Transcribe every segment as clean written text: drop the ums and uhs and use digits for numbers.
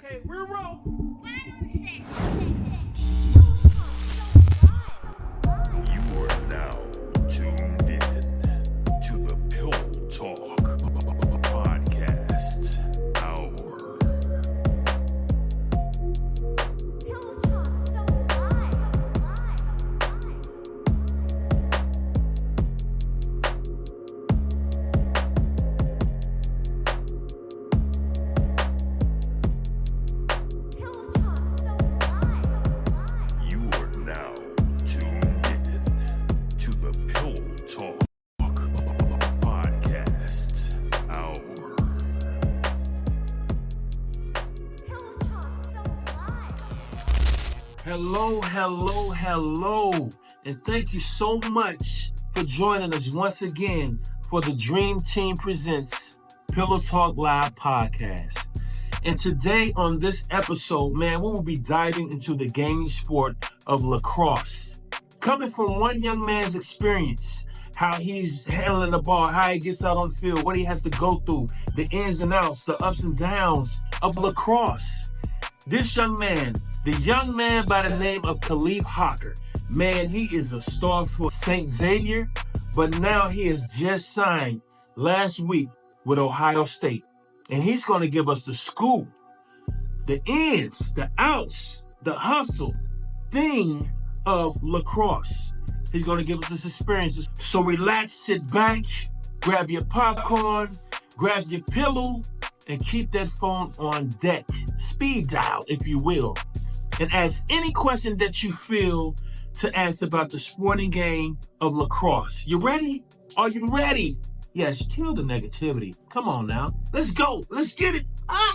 Okay, we're rolling. You are now tuned in to the Pillow Talk Podcast Hour. You are now tuned in to the Pillow Talk Podcast Hour. Hello, and thank you so much for joining us once again for the Dreamteam Presents Pillow Talk Live Podcast. And today on this episode, man, we will be diving into the gaming sport of lacrosse. Coming from one young man's experience, how he's handling the ball, how he gets out on the field, what he has to go through, the ins and outs, the ups and downs of lacrosse. This young man, the young man by the name of Khalif Hocker, man, he is a star for St. Xavier, but now he has just signed last week with Ohio State. And he's going to give us the scoop, the ins, the outs, the hustle thing of lacrosse. He's going to give us his experiences. So relax, sit back, grab your popcorn, grab your pillow, and keep that phone on deck, speed dial, if you will, and ask any question that you feel to ask about the sporting game of lacrosse. You ready? Are you ready? Yes, kill the negativity. Come on now. Let's go. Let's get it. Ah!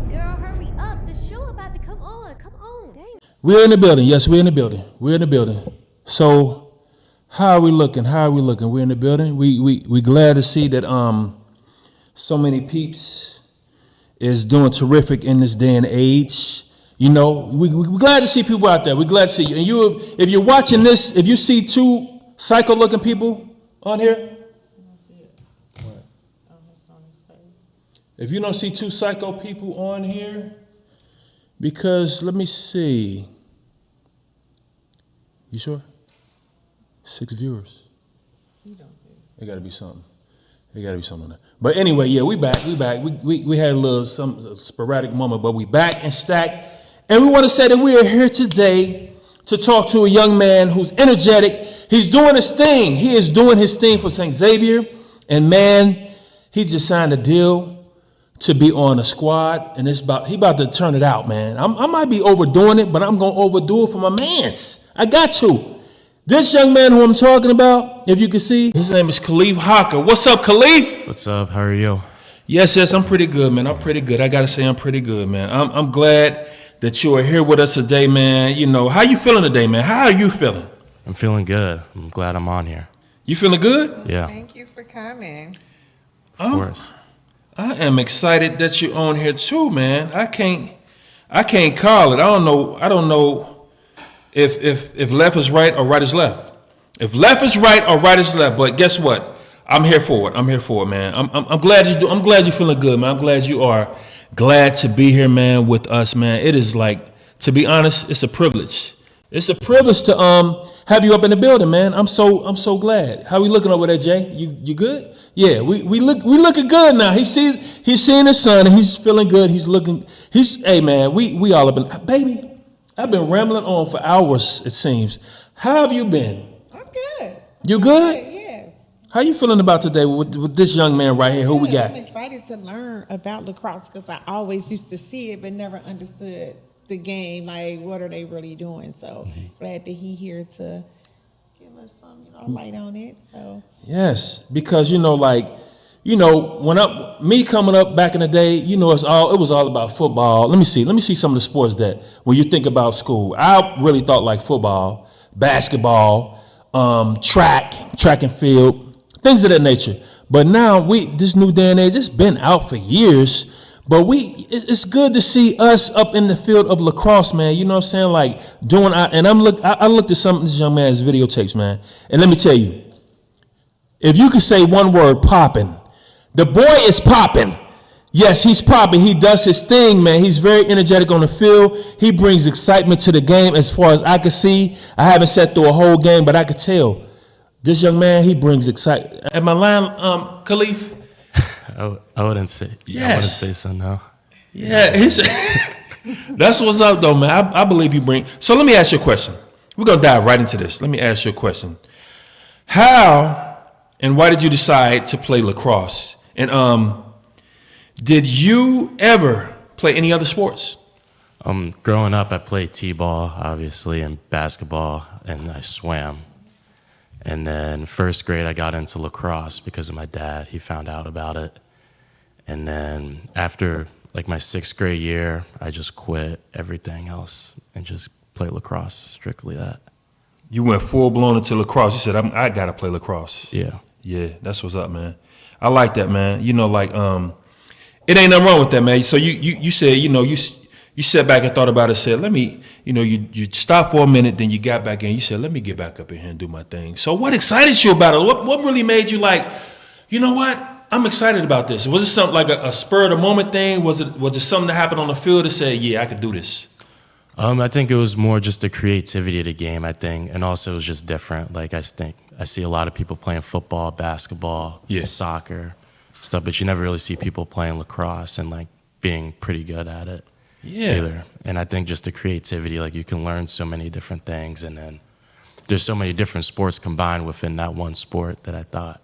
Girl, hurry up. The show about to come on. Come on. Dang. We're in the building. Yes, we're in the building. We're in the building. So, how are we looking? We're in the building. We glad to see that so many peeps is doing terrific in this day and age. You know, we're glad to see people out there. We're glad to see you. And if you're watching this, if you see two psycho-looking people on here, if you don't see two psycho people on here, because let me see. You sure? 6 viewers. You don't see it. There gotta be something. On that. But anyway, yeah, we back. We had a little some sporadic moment, but we back and stacked. And we want to say that we are here today to talk to a young man who's energetic. He's doing his thing. He is doing his thing for St. Xavier. And man, he just signed a deal to be on a squad. And he about to turn it out, man. I might be overdoing it, but I'm gonna overdo it for my mans. I got to. This young man who I'm talking about, if you can see, his name is Khalif Hocker. What's up, Khalif? What's up? How are you? Yes, I'm pretty good, man. I'm pretty good. I gotta say, I'm pretty good, man. I'm glad that you are here with us today, man. You know, how you feeling today, man? How are you feeling? I'm feeling good. I'm glad I'm on here. You feeling good? Yeah, Thank you for coming. of course. I am excited that you're on here too, man. I can't call it. I don't know if left is right or right is left. If left is right or right is left, but guess what? I'm here for it, man. I'm glad you do. I'm glad you're feeling good, man. I'm glad you are glad to be here, man, with us, man. It is like, to be honest, it's a privilege. It's a privilege to have you up in the building, man. I'm so glad. How we looking over there, Jay? You good? Yeah, we looking good now. He's seeing his son and he's feeling good. Hey man, we all up in, baby. I've been rambling on for hours, it seems. How have you been? I'm good. You good? Yes. How you feeling about today with this young man right here? Who we got? I'm excited to learn about lacrosse because I always used to see it but never understood the game. Like, what are they really doing? So glad that he here to give us some, light on it. So Yes, because me coming up back in the day, it was all about football. Let me see some of the sports that when you think about school, I really thought like football, basketball, track and field, things of that nature. But now this new day and age, it's been out for years. But it's good to see us up in the field of lacrosse, man. You know what I'm saying? Like I looked at some of this young man's videotapes, man. And let me tell you, if you could say one word, popping. The boy is popping. Yes, he's popping. He does his thing, man. He's very energetic on the field. He brings excitement to the game as far as I can see. I haven't sat through a whole game, but I could tell. This young man, he brings excitement. Am I lying, Khalif? I wouldn't say. Yes. I wouldn't say so. No. Yeah, that's what's up, though, man. I believe you bring. So let me ask you a question. We're gonna dive right into this. Let me ask you a question. How and why did you decide to play lacrosse? And did you ever play any other sports? Growing up, I played t-ball, obviously, and basketball, and I swam. And then first grade, I got into lacrosse because of my dad. He found out about it. And then after like my 6th grade year, I just quit everything else and just played lacrosse, strictly that. You went full blown into lacrosse. You said, I gotta play lacrosse. Yeah. Yeah, that's what's up, man. I like that, man. You know, like it ain't nothing wrong with that, man. So you said, you know, you sat back and thought about it, said, let me, you know, you stopped for a minute, then you got back in. You said, let me get back up in here and do my thing. So what excited you about it? What really made you like, you know what? I'm excited about this. Was it something like a spur of the moment thing? Was it something that happened on the field to say, yeah, I could do this? I think it was more just the creativity of the game, I think. And also it was just different. Like I see a lot of people playing football, basketball, soccer, stuff, but you never really see people playing lacrosse and like being pretty good at it. Yeah. Either. And I think just the creativity, like you can learn so many different things, and then there's so many different sports combined within that one sport that I thought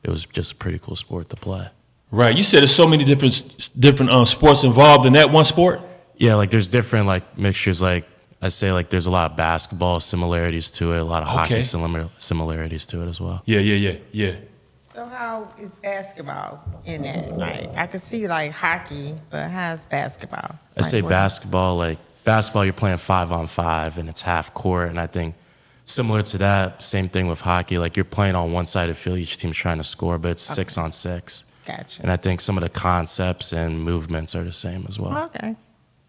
it was just a pretty cool sport to play. Right. You said there's so many different sports involved in that one sport? Yeah, like there's different like mixtures. Like I say, like there's a lot of basketball similarities to it, a lot of hockey similarities to it as well. Yeah. So how is basketball in that? Like I could see like hockey, but how's basketball? I say basketball, you're playing 5-on-5 and it's half court, and I think similar to that, same thing with hockey, like you're playing on one side of the field, each team's trying to score, but it's 6-on-6. Gotcha. And I think some of the concepts and movements are the same as well. Okay.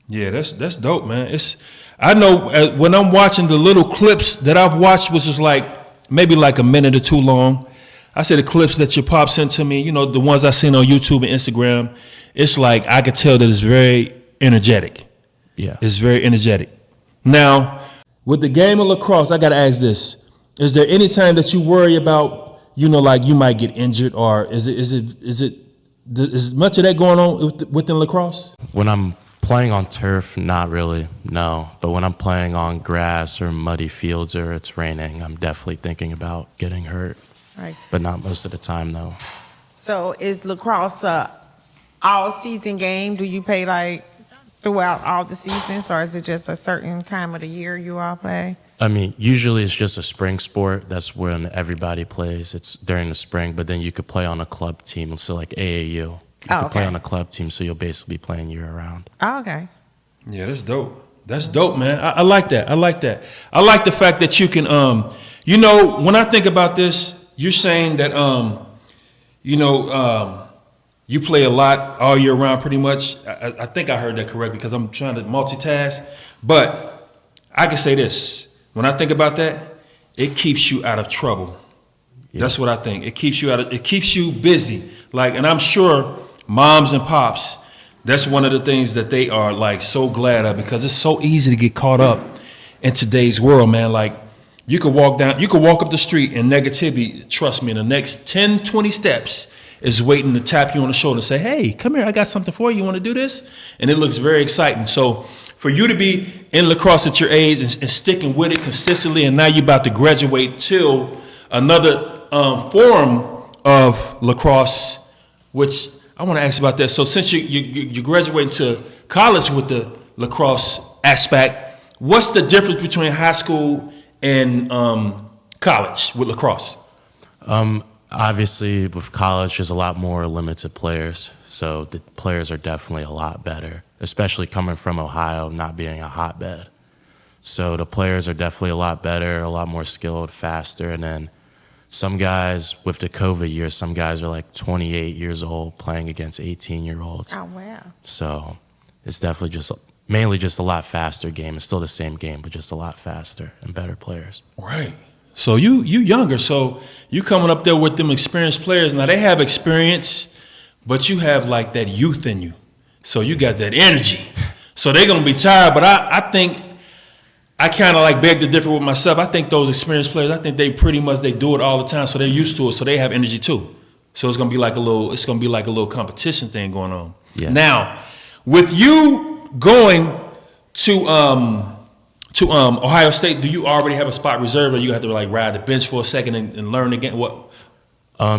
Yeah, that's dope, man. I know when I'm watching the little clips that I've watched, which is like maybe like a minute or two long. I say the clips that your pop sent to me, you know, the ones I seen on YouTube and Instagram, it's like I could tell that it's very energetic. Yeah. It's very energetic. Now, with the game of lacrosse, I got to ask this. Is there any time that you worry about, you know, like you might get injured, or is much of that going on within lacrosse? When I'm playing on turf, not really, no. But when I'm playing on grass or muddy fields or it's raining, I'm definitely thinking about getting hurt. Right. But not most of the time, though. So is lacrosse a all-season game? Do you play like throughout all the seasons, or is it just a certain time of the year you all play? I mean, usually it's just a spring sport. That's when everybody plays. It's during the spring, but then you could play on a club team. So like AAU. You could play on a club team, so you'll basically be playing year-round. Oh, okay. Yeah, that's dope. That's dope, man. I like that. I like the fact that you can, you know, when I think about this, you're saying that, you know, you play a lot all year round pretty much. I think I heard that correctly because I'm trying to multitask. But I can say this. When I think about that, it keeps you out of trouble. Yeah. That's what I think. It keeps you busy. Like, and I'm sure moms and pops, that's one of the things that they are like so glad of, because it's so easy to get caught up in today's world, man. Like, you could walk up the street and negativity, trust me, in the next 10, 20 steps is waiting to tap you on the shoulder and say, hey, come here, I got something for you. You want to do this? And it looks very exciting. So for you to be in lacrosse at your age and sticking with it consistently, and now you're about to graduate to another form of lacrosse, which I want to ask about that. So since you're graduating to college with the lacrosse aspect, what's the difference between high school and college with lacrosse? Obviously, with college, there's a lot more limited players, so the players are definitely a lot better, especially coming from Ohio, not being a hotbed. So the players are definitely a lot better, a lot more skilled, faster, and then some guys with the COVID year, some guys are like 28 years old playing against 18-year-olds. Oh, wow. So it's definitely mainly just a lot faster game. It's still the same game, but just a lot faster and better players. Right. So you younger, so you coming up there with them experienced players. Now they have experience, but you have like that youth in you. So you got that energy. So they're gonna be tired. But I think I kind of like beg to differ with myself. I think those experienced players, I think they pretty much they do it all the time, so they're used to it. So they have energy too. So it's gonna be like a little competition thing going on. Yeah. Now, with you going to Ohio State, do you already have a spot reserved, or you have to like ride the bench for a second and learn again? What?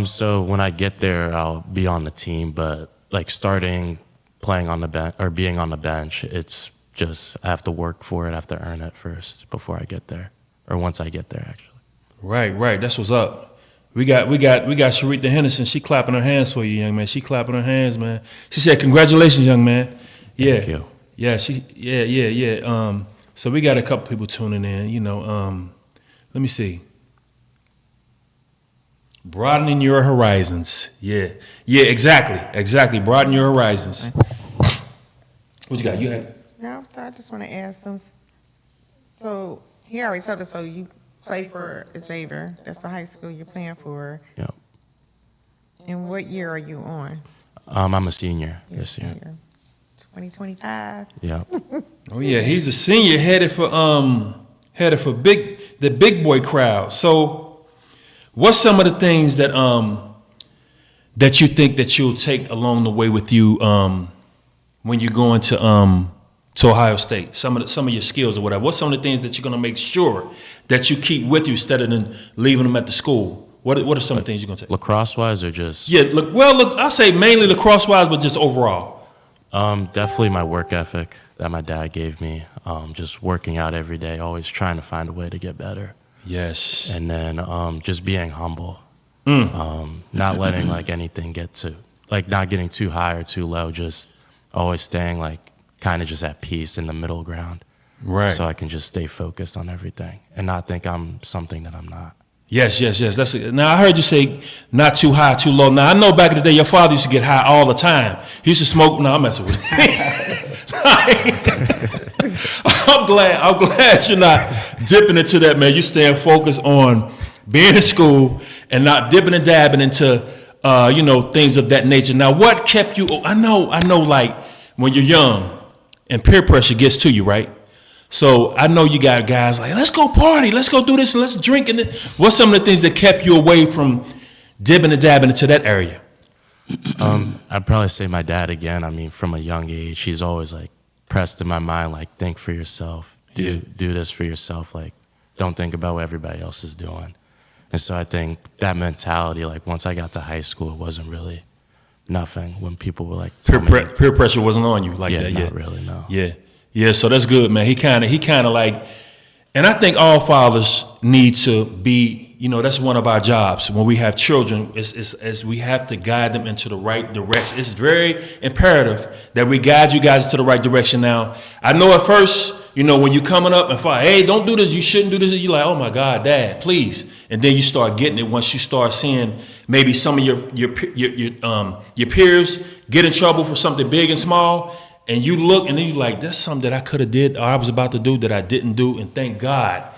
So when I get there, I'll be on the team, but like starting playing on the bench or being on the bench, it's just I have to work for it. I have to earn it first before I get there, or once I get there, actually. Right. That's what's up. We got Sharita Henderson. She clapping her hands for you, young man. She clapping her hands, man. She said, "Congratulations, young man." Yeah. Thank you. Yeah. Yeah. So we got a couple people tuning in. You know, let me see. Broadening your horizons. Yeah. Exactly. Broaden your horizons. What you got? You had. No, so I just want to ask them. So he already told us. So you play for Xavier. That's the high school you're playing for. Yep. And what year are you on? I'm a senior this year. 2025. Yep. Oh yeah, he's a senior headed for the big boy crowd. So, what's some of the things that that you think that you'll take along the way with you when you're going to Ohio State? Some of your skills or whatever. What's some of the things that you're gonna make sure that you keep with you instead of then leaving them at the school? What are some of the things you're gonna take? Lacrosse wise or just? Yeah, look. I'll say mainly lacrosse wise, but just overall. Definitely my work ethic that my dad gave me. Just working out every day, always trying to find a way to get better. Yes. And then just being humble. Not letting like anything get to, like not getting too high or too low, just always staying like kind of just at peace in the middle ground. Right. So I can just stay focused on everything and not think I'm something that I'm not. Yes. Now I heard you say not too high, too low. Now I know back in the day your father used to get high all the time. He used to smoke. No, I'm messing with you. I'm glad you're not dipping into that, man. You staying focused on being in school and not dipping and dabbing into things of that nature. Now, what kept you? I know. Like when you're young and peer pressure gets to you, right? So I know you got guys like, let's go party, let's go do this, and let's drink. And what's some of the things that kept you away from dipping and dabbing into that area? I'd probably say my dad again. I mean, from a young age, he's always like pressed in my mind, like think for yourself, do this for yourself. Like don't think about what everybody else is doing. And so I think that mentality, like once I got to high school, it wasn't really nothing when people were like, peer pressure wasn't on you like that. Not really, no. Yeah, so that's good, man. He kind of like, and I think all fathers need to be, that's one of our jobs. When we have children, is we have to guide them into the right direction. It's very imperative that we guide you guys to the right direction. Now, I know at first, when you're coming up and fight, hey, don't do this, you shouldn't do this. You're like, oh my God, Dad, please. And then you start getting it once you start seeing maybe some of your peers get in trouble for something big and small. And you look and then you're like, that's something that I could have did or I was about to do that I didn't do. And thank God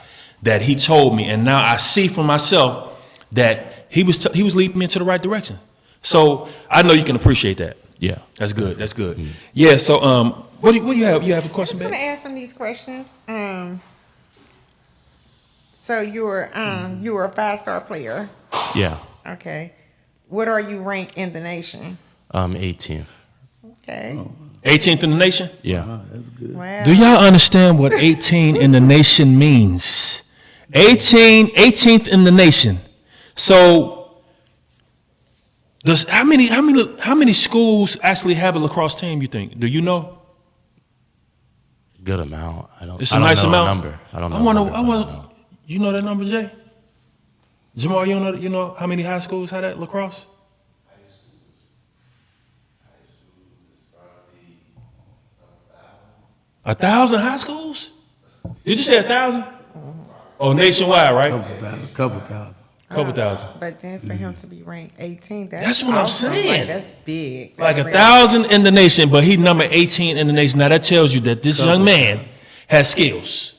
that he told me. And now I see for myself that he was leading me into the right direction. So I know you can appreciate that. Yeah. That's good. Mm-hmm. Yeah. So what do you have? You have a question, I just want to ask some of these questions. So you were a 5-star player. Yeah. Okay. What are you ranked in the nation? 18th. Okay. 18th in the nation? Yeah. Wow, that's good. Wow. Do y'all understand what 18 in the nation means? 18th in the nation. So how many schools actually have a lacrosse team, you think? Do you know? Good amount. It's a nice amount. Number. I don't know. You know that number, Jay? Jamal, you know how many high schools have that lacrosse? High schools is probably 1,000. 1,000 high schools? Did you say 1,000? Oh, nationwide, right? A couple thousand. Couple thousand. But then for him to be ranked 18, That's what I'm awesome. saying. Like, that's big. Like That's 1,000 in the nation, but he number 18 in the nation. Now that tells you that this young man has skills.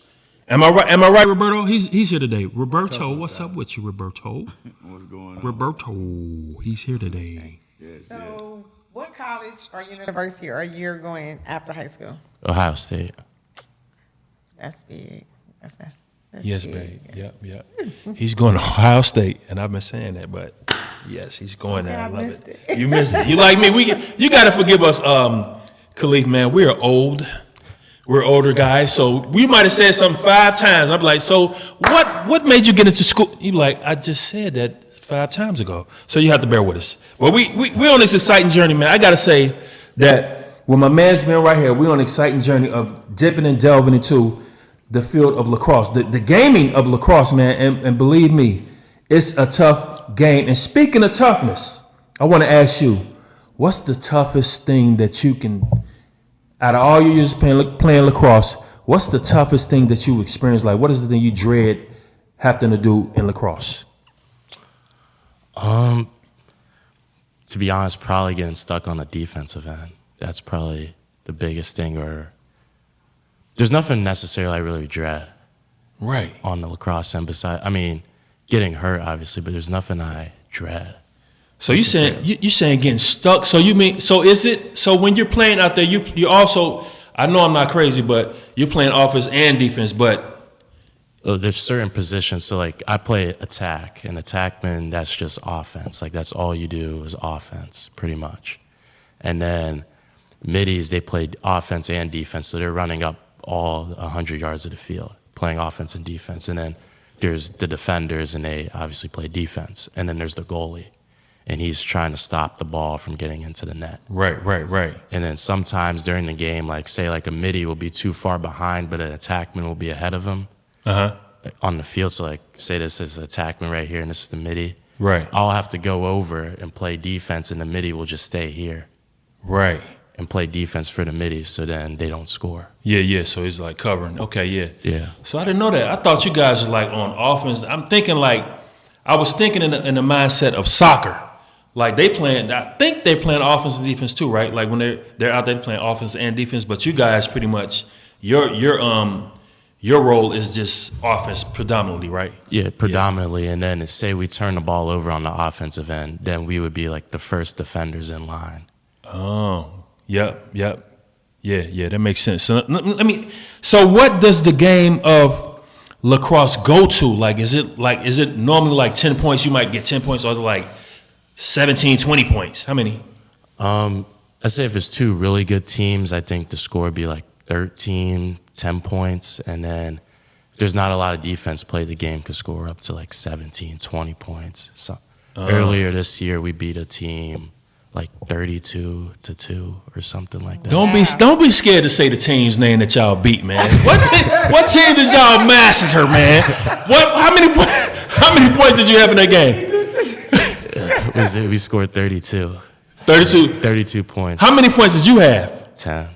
Am I right? Am I right, Roberto? He's here today. Roberto, what's up with you, Roberto? What's going on? Roberto, he's here today. So, what college or university are you going after high school? Ohio State. That's big. That's Yes, big. babe. Yep. He's going to Ohio State, and I've been saying that, but yes, he's going there. Okay, I I love missed it. it. You missed it. You like me? You got to forgive us, Khalif, man. We are old. We're older guys, so we might have said something 5 times. I'm like, so what made you get into school? You like, I just said that 5 times ago. So you have to bear with us. Well, we're on this exciting journey, man. I got to say that when my man's been right here, we're on an exciting journey of dipping and delving into the field of lacrosse, the gaming of lacrosse, man. And believe me, it's a tough game. And speaking of toughness, I want to ask you, what's the toughest thing that you can, out of all your years playing lacrosse, what's the toughest thing that you experienced? Like, what is the thing you dread having to do in lacrosse? To be honest, probably getting stuck on the defensive end. That's probably the biggest thing. Or there's nothing necessarily I really dread Right. on the lacrosse end getting hurt obviously, but there's nothing I dread. So you saying getting stuck? So you mean, so is it, so when you're playing out there, you also, I know I'm not crazy, but you're playing offense and defense, but There's certain positions. So like I play attack, and attackman, that's just offense. Like that's all you do is offense pretty much. And then middies, they play offense and defense. So they're running up all 100 yards of the field, playing offense and defense. And then there's the defenders, and they obviously play defense. And then there's the goalie, and he's trying to stop the ball from getting into the net. Right. And then sometimes during the game, like say like a middie will be too far behind, but an attackman will be ahead of him on the field. So like say this is the attackman right here, and this is the middie. Right. I'll have to go over and play defense, and the middie will just stay here. Right. And play defense for the middies, so then they don't score. Yeah. So it's like covering. Okay, yeah. Yeah. So I didn't know that. I thought you guys were like on offense. I was thinking in the mindset of soccer. Like I think they're playing offense and defense too, right? Like when they're out there playing offense and defense, but you guys pretty much your role is just offense predominantly, right? Yeah, predominantly. Yeah. And then say we turn the ball over on the offensive end, then we would be like the first defenders in line. Oh, yep. Yeah, that makes sense. So so what does the game of lacrosse go to? Like, is it normally like 10 points? You might get 10 points, or like 17, 20 points. How many? I say if it's 2 really good teams, I think the score would be like 13, 10 points. And then if there's not a lot of defense played, the game could score up to like 17, 20 points. So earlier this year, we beat a team like 32-2 or something like that. Don't be scared to say the team's name that y'all beat, man. What team did y'all massacre, man? How many points did you have in that game? We scored 32. 32 points. How many points did you have? 10.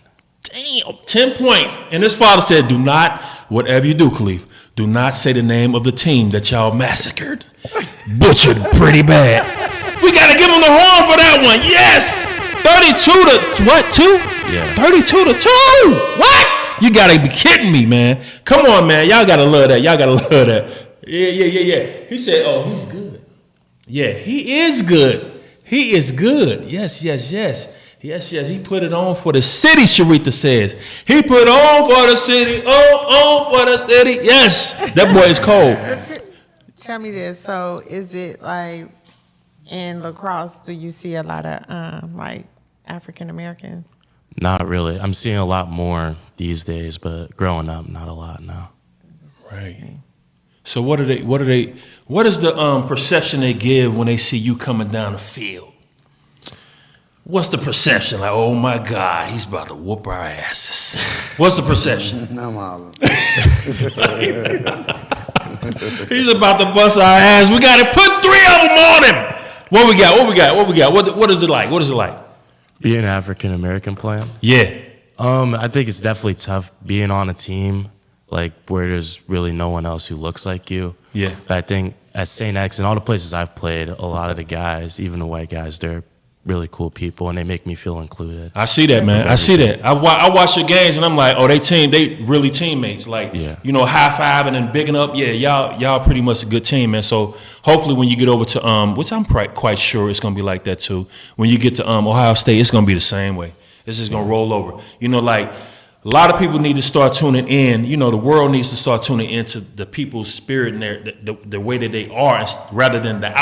Damn, 10 points. And his father said, do not, whatever you do, Khalif, do not say the name of the team that y'all massacred. Butchered pretty bad. We got to give him the horn for that one. Yes. 2? Yeah. 32-2. What? You got to be kidding me, man. Come on, man. Y'all got to love that. Yeah. He said, oh, he's good. Yeah, he is good. He is good. Yes. He put it on for the city, Sharita says. He put on for the city. On for the city. Yes. That boy is cold. So tell me this. So is it like in lacrosse, do you see a lot of like African Americans? Not really. I'm seeing a lot more these days, but growing up, not a lot now. Right. So what is the perception they give when they see you coming down the field? What's the perception? Like, oh my God, he's about to whoop our asses. What's the perception? I'm hollering. He's about to bust our ass. We got to put 3 of them on him. What we got? What is it like? Being African American playing? Yeah. I think it's definitely tough being on a team like where there's really no one else who looks like you. Yeah. But I think at St. X and all the places I've played, a lot of the guys, even the white guys, they're really cool people and they make me feel included. I see that, man. I see that. I watch your games and I'm like, oh, they really teammates. Like, you know, high five and then bigging up. Yeah, y'all pretty much a good team, man. So hopefully when you get over to which I'm quite sure it's gonna be like that too. When you get to Ohio State, it's gonna be the same way. It's just gonna roll over. You know, like a lot of people need to start tuning in. You know, the world needs to start tuning into the people's spirit and the way that they are, rather than the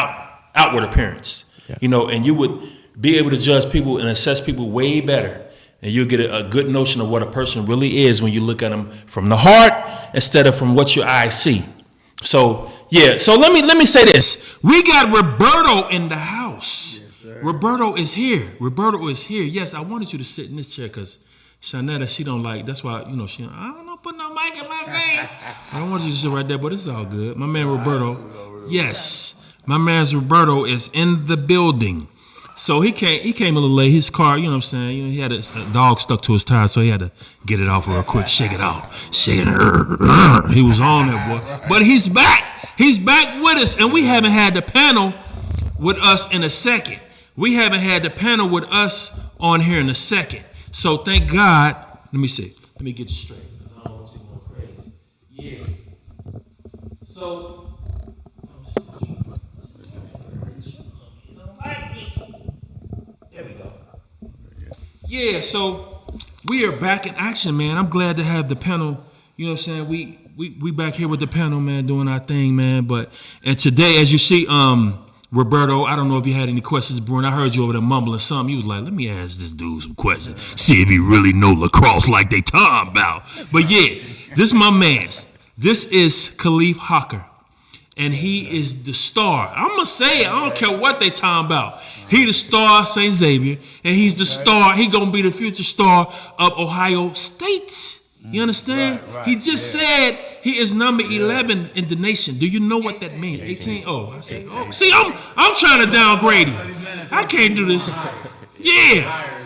outward appearance. Yeah. You know, and you would be able to judge people and assess people way better. And you'll get a good notion of what a person really is when you look at them from the heart instead of from what your eyes see. So, yeah. So let me say this. We got Roberto in the house. Yes, sir. Roberto is here. Yes, I wanted you to sit in this chair because Shanetta, she don't like, that's why, you know, I don't know, put no mic in my face. I don't want you to sit right there, but it's all good. My man Roberto. Yes. My man's Roberto is in the building. So he came a little late. His car, you know what I'm saying? You know, he had a dog stuck to his tire, so he had to get it off real quick, shake it off. He was on there, boy. But he's back. He's back with us, and we haven't had the panel with us in a second. We haven't had the panel with us on here in a second. So thank God. Let me see. Let me get you straight. I don't want you going crazy. Yeah. So. Yeah, so we are back in action, man. I'm glad to have the panel. You know what I'm saying? We back here with the panel, man, doing our thing, man. And today, as you see, Roberto, I don't know if you had any questions, Bruno. I heard you over there mumbling something. You was like, let me ask this dude some questions. See if he really know lacrosse like they talking about. But yeah, this is my man. This is Khalif Hawker. And he is the star. I'm going to say it. I don't care what they talking about. He the star, St. Xavier, and he's the star. He going to be the future star of Ohio State. You understand? Right, he just said he is number 11 in the nation. Do you know what that means? 18? Oh, I said, oh. See, I'm trying to downgrade him. I can't do this. Yeah.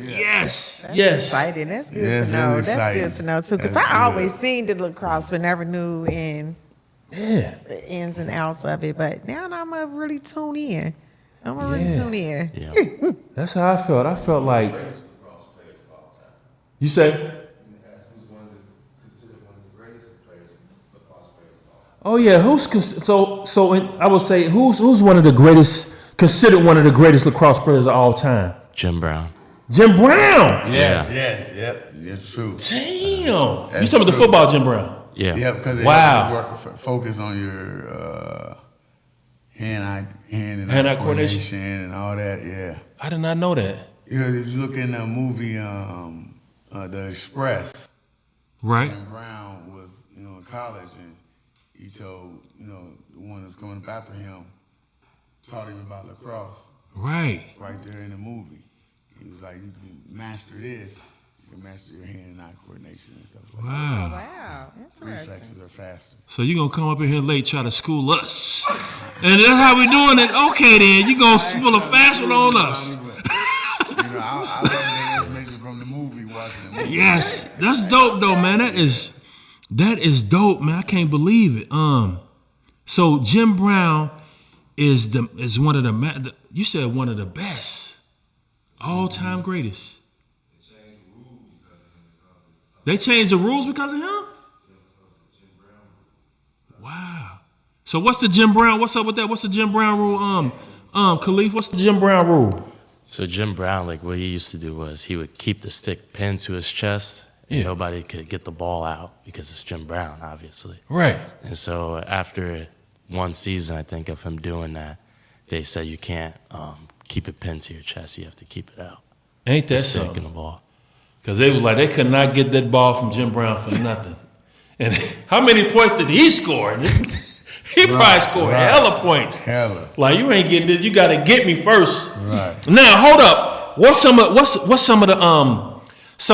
Yes. That's exciting. That's good to know. That's good to know, too, because I always seen the lacrosse but never knew the ins and outs of it. But now I'm going to really tune in. Yeah. That's how I felt. I felt like. You say? Oh yeah, I would say who's one of the greatest, considered one of the greatest lacrosse players of all time? Jim Brown. Jim Brown. Yep, it's true. Damn. You talking about the football Jim Brown? Yeah. Yeah, because they focus on your hand-eye coordination and all that. Yeah. I did not know that. Because if you look in the movie, The Express, right? Jim Brown was, in college, and he told, the one that's coming up after him, taught him about lacrosse. Right. Right there in the movie. He was like, you can master this, you can master your hand and eye coordination and stuff like that. Wow. Interesting. Reflexes are faster. So you're going to come up in here late, try to school us. And that's how we doing it? Okay, then. You're going to pull a fast one on us. I love the information from the movie, watching the movie. Yes. That's dope, though, man. That is dope, man. I can't believe it. So Jim Brown is one of the, you said one of the best, all-time greatest. They changed the rules because of him? Wow. So what's the Jim Brown? What's up with that? What's the Jim Brown rule? Khalif, what's the Jim Brown rule? So Jim Brown, like what he used to do was he would keep the stick pinned to his chest. And nobody could get the ball out because it's Jim Brown, obviously. Right. And so after one season, I think, of him doing that, they said you can't keep it pinned to your chest. You have to keep it out. Ain't that something? something? The ball. Because they was like, they could not get that ball from Jim Brown for nothing. And how many points did he score? He probably scored hella points. Hella. Like, you ain't getting this. You got to get me first. Right. Now, hold up. What's some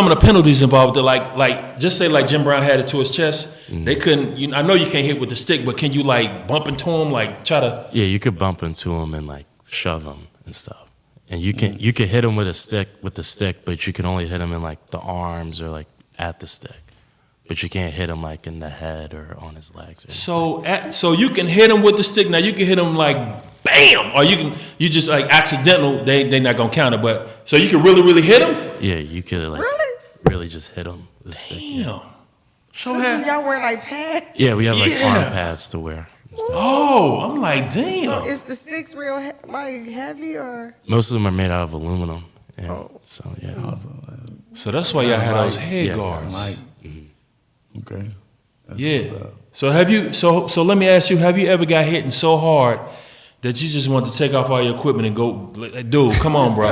of the penalties involved? Like just say like Jim Brown had it to his chest. Mm-hmm. They couldn't. I know you can't hit with the stick, but can you like bump into him, like try to? Yeah, you could bump into him and like shove him and stuff. And you can hit him with the stick, but you can only hit him in like the arms or like at the stick. but you can't hit him like in the head or on his legs. So you can hit him with the stick. Now you can hit him like bam, or you just like accidental. They not gonna count it, but so you can really hit him. Yeah, you could like really just hit him with the stick. Damn. So do y'all wear like pads? Yeah, we have like arm pads to wear. Oh, I'm like, damn. So is the sticks real like heavy or? Most of them are made out of aluminum. Yeah. So yeah. So that's why y'all had those head guards. Okay. That's Yeah. what's up. So have you? So let me ask you: have you ever got hit so hard that you just want to take off all your equipment and go? Like, dude, come on, bro.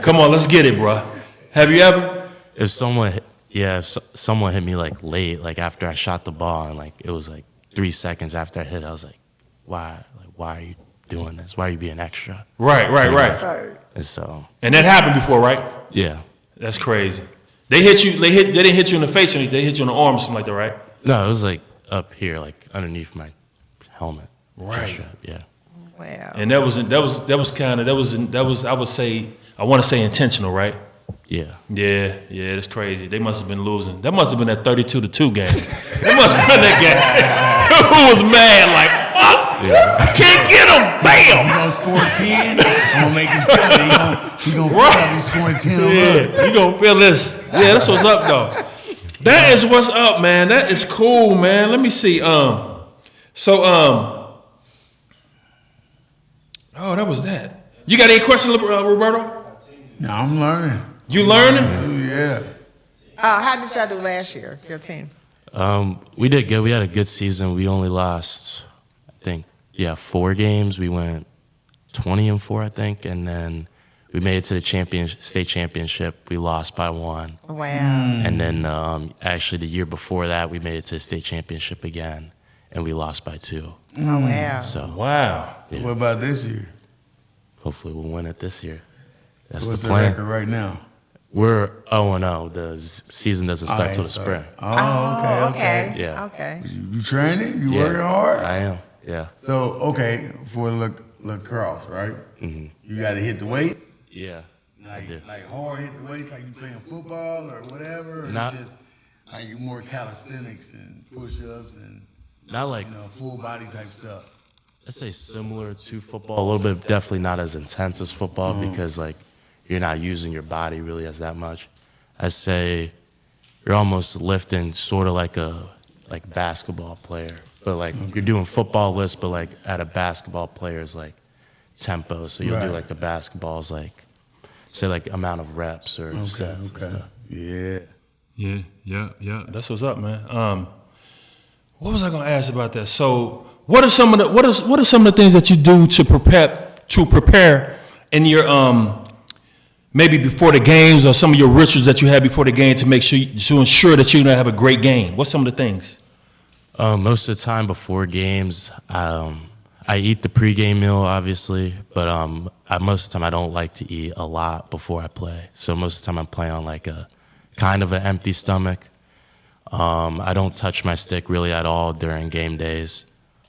Come on, let's get it, bro. Have you ever? If someone hit me like late, like after I shot the ball, and like it was like 3 seconds after I hit, I was like, why? Like, why are you doing this? Why are you being extra? Right. And so. And that happened before, right? Yeah. That's crazy. They hit you. They didn't hit you in the face or anything. They hit you in the arm or something like that, right? No, it was like up here, like underneath my helmet. Right. Strap, yeah. Wow. And that was I would say I want to say intentional, right? Yeah. Yeah, that's crazy. They must have been losing. That must have been that 32-2 game. That must have been that game. Who was mad? Like, fuck! I can't get him. Bam! You gonna score 10? I'm gonna make him feel it. He gonna feel like he's scoring 10 on us. Yeah, you gonna feel this. Yeah, that's what's up, though. That is what's up, man. That is cool, man. Let me see. Oh, that was that. You got any questions, Roberto? No, I'm learning. You learning? Yeah. How did y'all do last year, your team? We did good. We had a good season. We only lost, I think, 4 games. We went 20-4, I think, and then we made it to the state championship. We lost by 1. Wow. And then actually the year before that, we made it to the state championship again, and we lost by 2. Oh, wow. So Wow. yeah. What about this year? Hopefully we'll win it this year. That's What's the the plan. record right now? We're 0-0. The season doesn't start till the spring. Oh, okay. Yeah. Okay. You training? You Yeah. working hard? I am. Yeah. So, okay, for lacrosse, right? Mm-hmm. You got to hit the weights? Yeah. I do. Like hard hit the weights, like you playing football or whatever? Or Not- just like more calisthenics and push-ups and Not like, full body type stuff? I'd say similar to football, a little bit, definitely not as intense as football because like you're not using your body really as that much. I'd say you're almost lifting sort of like a basketball player, but like you're doing football lifts, but like at a basketball player's like tempo. So you'll do like the basketballs, like say like amount of reps or sets and stuff. Yeah. Yeah. That's what's up, man. What was I gonna ask about that? So, what are some of the things that you do to prepare in your maybe before the games, or some of your rituals that you have before the game to ensure that you're gonna have a great game? What's some of the things? Most of the time before games, I eat the pregame meal, obviously, but most of the time I don't like to eat a lot before I play. So most of the time I'm playing on like a kind of an empty stomach. I don't touch my stick really at all during game days.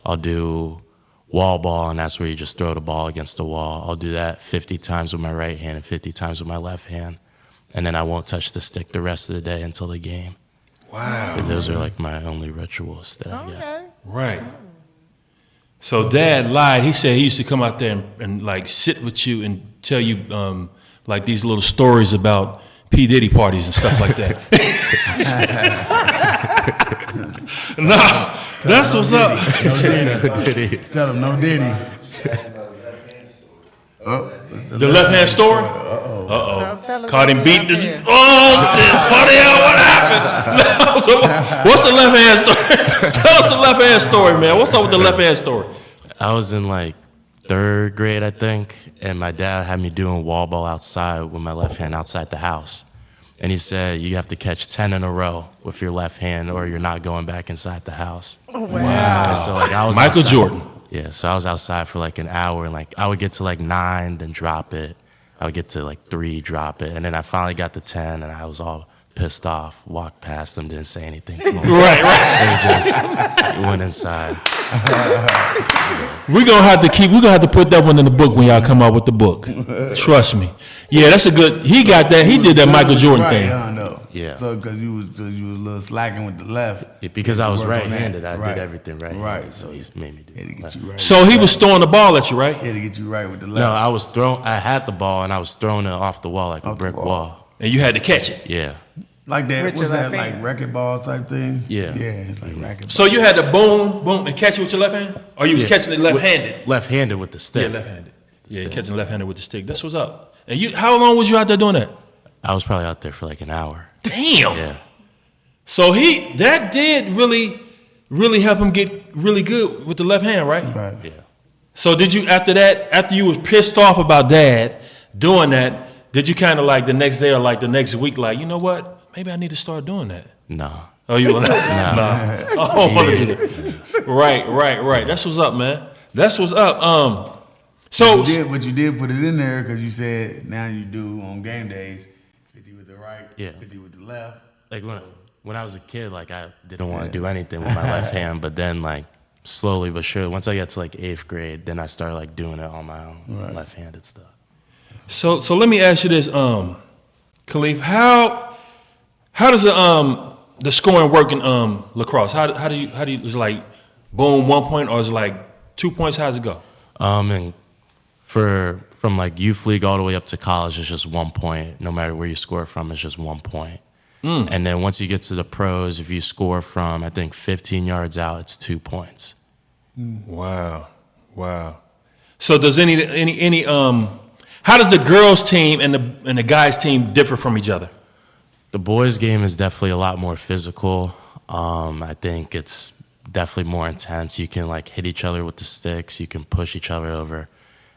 I'll do wall ball, and that's where you just throw the ball against the wall. I'll do that 50 times with my right hand and 50 times with my left hand. And then I won't touch the stick the rest of the day until the game. Wow. But those are like my only rituals that I get. Right. So Dad lied. He said he used to come out there and like sit with you and tell you like these little stories about P. Diddy parties and stuff like that. No, that's what's up. No Diddy. Tell him no Diddy. The left hand story? Caught him beat this. What the hell? What happened? No, so what's the left hand story? Tell us the left hand story, man. What's up with the left hand story? I was in like 3rd grade, I think, and my dad had me doing wall ball outside with my left hand outside the house. And he said, you have to catch 10 in a row with your left hand or you're not going back inside the house. Oh, wow. And so, like, I was Michael outside. Jordan. Yeah, so I was outside for like an hour, and like I would get to like 9, then drop it. I would get to like 3, drop it. And then I finally got to 10, and I was all pissed off, walked past them, didn't say anything to them. Right. They just went inside. We're gonna have to put that one in the book when y'all come out with the book. Trust me. Yeah, that's a good. He got that. He did that Michael Jordan thing. I know. Yeah. So because you was a little slacking with the left. Because I was Work on that. right-handed, I Right. did everything right. Right. So he's made me do Had to get left. you right. So he was throwing the ball at you, right? Had to get you right with the left. No, I had the ball and I was throwing it off the wall like a Off the brick wall. wall. And you had to catch it. Yeah. Like that. With What's your that? left Like hand. racquetball type thing. Yeah. Yeah, it's like racquetball. So you had to boom, boom, and catch it with your left hand? Or you was catching it left-handed? Left-handed with the stick. Yeah, left-handed. Yeah, stick. catching left-handed with the stick. That's what's up. And how long was you out there doing that? I was probably out there for like an hour. Damn. Yeah. So that did really help him get really good with the left hand, right? Right. Yeah. So did you, after you was pissed off about dad doing that, did you kind of like the next day or like the next week, like, you know what? Maybe I need to start doing that. No. Oh, you want to? Nah. Oh, I want to do that. Right. That's what's up, man. That's what's up. So But you did put it in there because you said now you do on game days 50 with the right, Yeah. 50 with the left. Like when I was a kid, like I didn't want to do anything with my left hand, but then like slowly but surely, once I got to like 8th grade, then I started like doing it on my own, left-handed stuff. So let me ask you this, Khalif, how does the scoring work in lacrosse? How do you is it like boom 1 point or is it like 2 points? How does it go? And from like youth league all the way up to college, it's just 1 point. No matter where you score from, it's just 1 point. And then once you get to the pros, if you score from I think 15 yards out, it's 2 points. Wow. So does any how does the girls team and the guys team differ from each other? The boys' game is definitely a lot more physical. I think it's definitely more intense. You can like hit each other with the sticks. You can push each other over.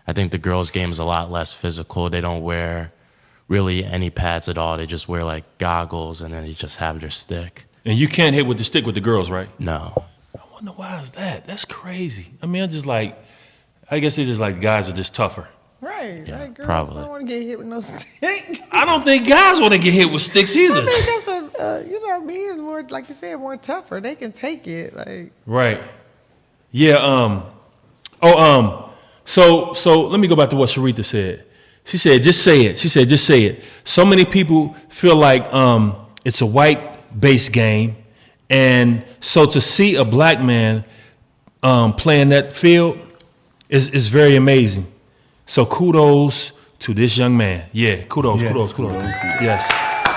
I think the girls' game is a lot less physical. They don't wear really any pads at all. They just wear like goggles and then they just have their stick. And you can't hit with the stick with the girls, right? No. I wonder why is that? That's crazy. I mean, I guess it's just like guys are just tougher. Right. Yeah, Like, girls probably. don't want to get hit with no stick. I don't think guys want to get hit with sticks either. I think that's me is more, like you said, more tougher. They can take it. Like, Right. Yeah. So let me go back to what Sharita said. She said, just say it. She said, just say it. So many people feel like it's a white-based game. And so to see a black man playing that field is very amazing. So kudos to this young man. Yeah, kudos. Yes.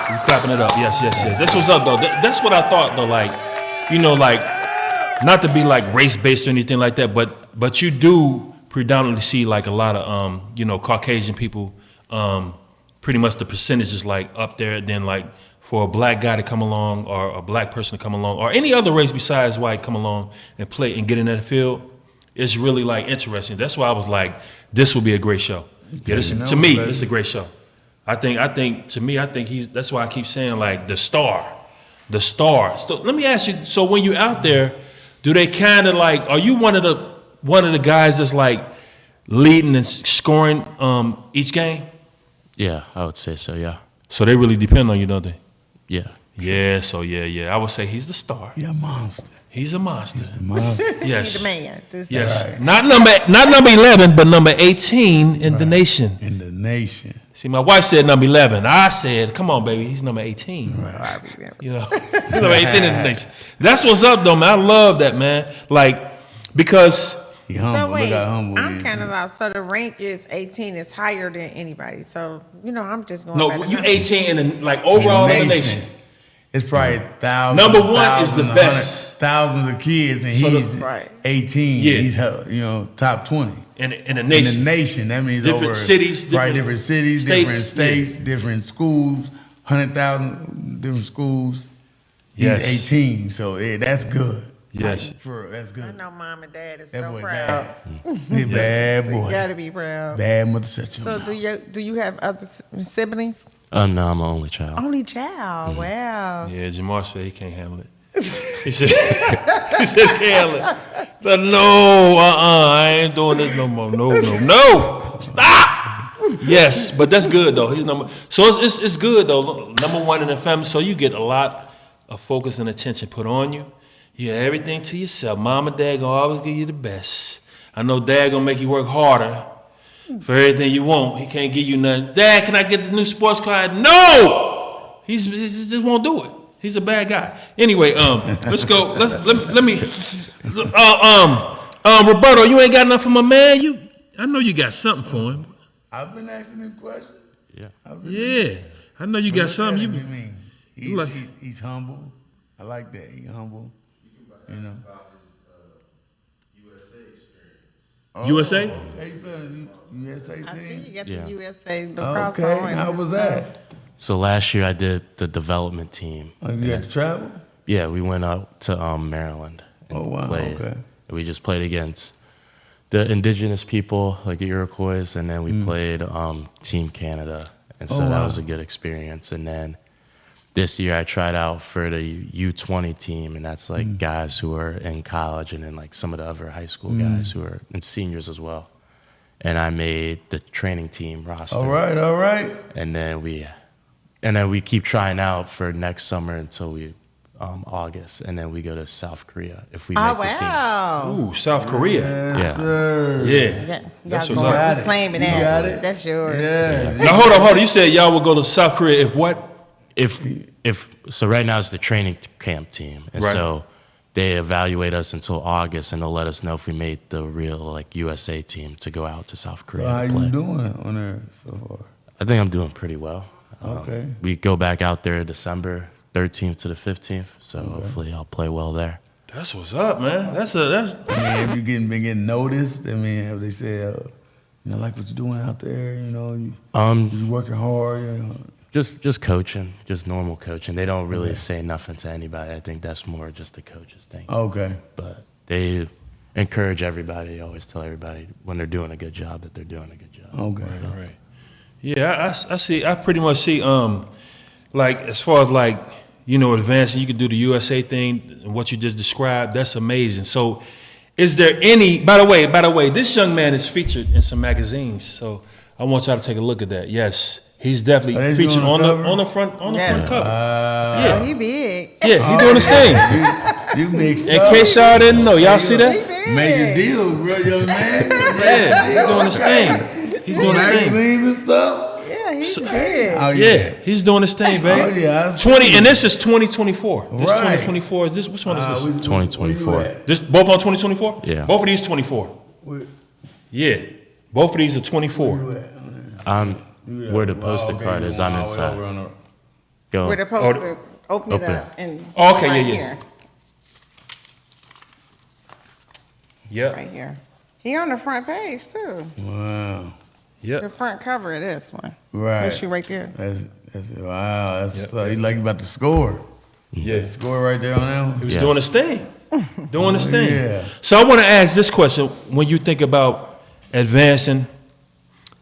You clapping it up. Yes. That's what's up, though. That's what I thought, though. Like, not to be like race-based or anything like that, but you do predominantly see like a lot of Caucasian people. Pretty much the percentage is like up there. Then like for a black guy to come along or a black person to come along or any other race besides white come along and play and get in that field, it's really like interesting. That's why I was like, this will be a great show. Yeah, to me, it's a great show. I think he's. That's why I keep saying like the star. So let me ask you. So when you're out there, do they kind of like? Are you one of the guys that's like leading and scoring each game? Yeah, I would say so. Yeah. So they really depend on you, don't they? Yeah. Yeah. So yeah. I would say he's the star. You're a monster. He's a monster. He's Yes. the man. Yes. Right. Not number 11, but number 18 in the nation. In the nation. See, my wife said number 11. I said, come on, baby, he's number 18. Right. He's number 18 in the nation. That's what's up, though, man. I love that, man. Like, because He humble. So wait, Look how humble he I'm is, kind of too. lost. So the rank is 18. It's higher than anybody. So I'm just going. no, by the you number. 18 in the like overall in the nation. It's probably thousands. Number one is thousands, the best. Thousands of kids, and So he's Right. 18. Yeah. He's top 20. In the In the nation. nation, that means Different over cities, probably different different cities, states, different states, different schools, 100,000 different schools. He's Yes. 18, so yeah, that's good. Yes. That's I good. know mom and dad is That so boy proud. bad. He bad You boy. gotta be proud. Bad mother such a So do you have other siblings? No, I'm an only child. Only child. Wow. Yeah, Jamar said he can't handle it. He said he can't handle it. But no, I ain't doing this no more. No. Stop. Yes, but that's good though. He's number. So it's good though. Number one in the family. So you get a lot of focus and attention put on you. You have everything to yourself. Mom and dad gonna always give you the best. I know dad gonna make you work harder for everything you want. He can't give you nothing. Dad, can I get the new sports car? No. He just won't do it. He's a bad guy. Anyway, let's go. Let me. Roberto, you ain't got nothing for my man. I know you got something for him. I've been asking him questions. Yeah. I know you got something. He's humble. I like that. He's humble. You know. USA? Okay, so USA team. I see you got Yeah. the USA lacrosse Okay, on. how was that? So last year I did the development team. Oh, you got to travel? Yeah, we went out to Maryland. And Oh, wow, played. okay. And we just played against the indigenous people, like the Iroquois, and then we played Team Canada. And so that was a good experience. And then this year I tried out for the U20 team, and that's like guys who are in college and then like some of the other high school guys who are and seniors as well. And I made the training team roster. All right. And then we keep trying out for next summer until we August, and then we go to South Korea if we make the team. Wow. Ooh, South Korea. Yes, Yeah. sir. Yeah. That's what's going up. to claiming You that. got it. That's yours. Yeah. Now hold on. You said y'all would go to South Korea if what? If so, right now it's the training camp team, and Right. so they evaluate us until August, and they'll let us know if we made the real like USA team to go out to South Korea. So how to play. you doing on there so far? I think I'm doing pretty well. Okay. We go back out there December 13th to the 15th, so hopefully I'll play well there. That's what's up, man. That's I mean, have you been getting noticed? I mean, have they said, you know, like what you're doing out there? You know, you working hard. You know. Just coaching, just normal coaching. They don't really say nothing to anybody. I think that's more just the coaches thing. Okay. But they encourage everybody. They always tell everybody when they're doing a good job that they're doing a good job. Okay. right. Yeah, I see. I pretty much see. Like as far as like advancing, you can do the USA thing and what you just described. That's amazing. So, is there any? By the way, this young man is featured in some magazines. So I want y'all to take a look at that. Yes. He's definitely featured on the front cover. Oh, he big. Yeah, he doing his thing. You mixed In up. case y'all didn't know, y'all see He that? big. Major deal, bro, young man. Yeah, he's doing his thing. He's doing his thing. Magazines and stuff. Yeah, he's big. Oh, Yeah, he's doing his thing, baby. Oh, yeah. 20, and this is 2024. This Right. 2024 is this. Which one is this? 2024. This both on 2024? Yeah. Both of these 24. Yeah, both of these are 24. Where the poster card is, I'm inside. Go. We're supposed to open it Open up and Oh, okay, right yeah. here. Yep. Right here. He on the front page too. Wow. The Yep. front cover of this one. Right. That's you right there. That's wow. That's he like about to score. Yeah. Score right there on that one. He was Yes. doing his thing. Doing his thing. yeah. So I want to ask this question: when you think about advancing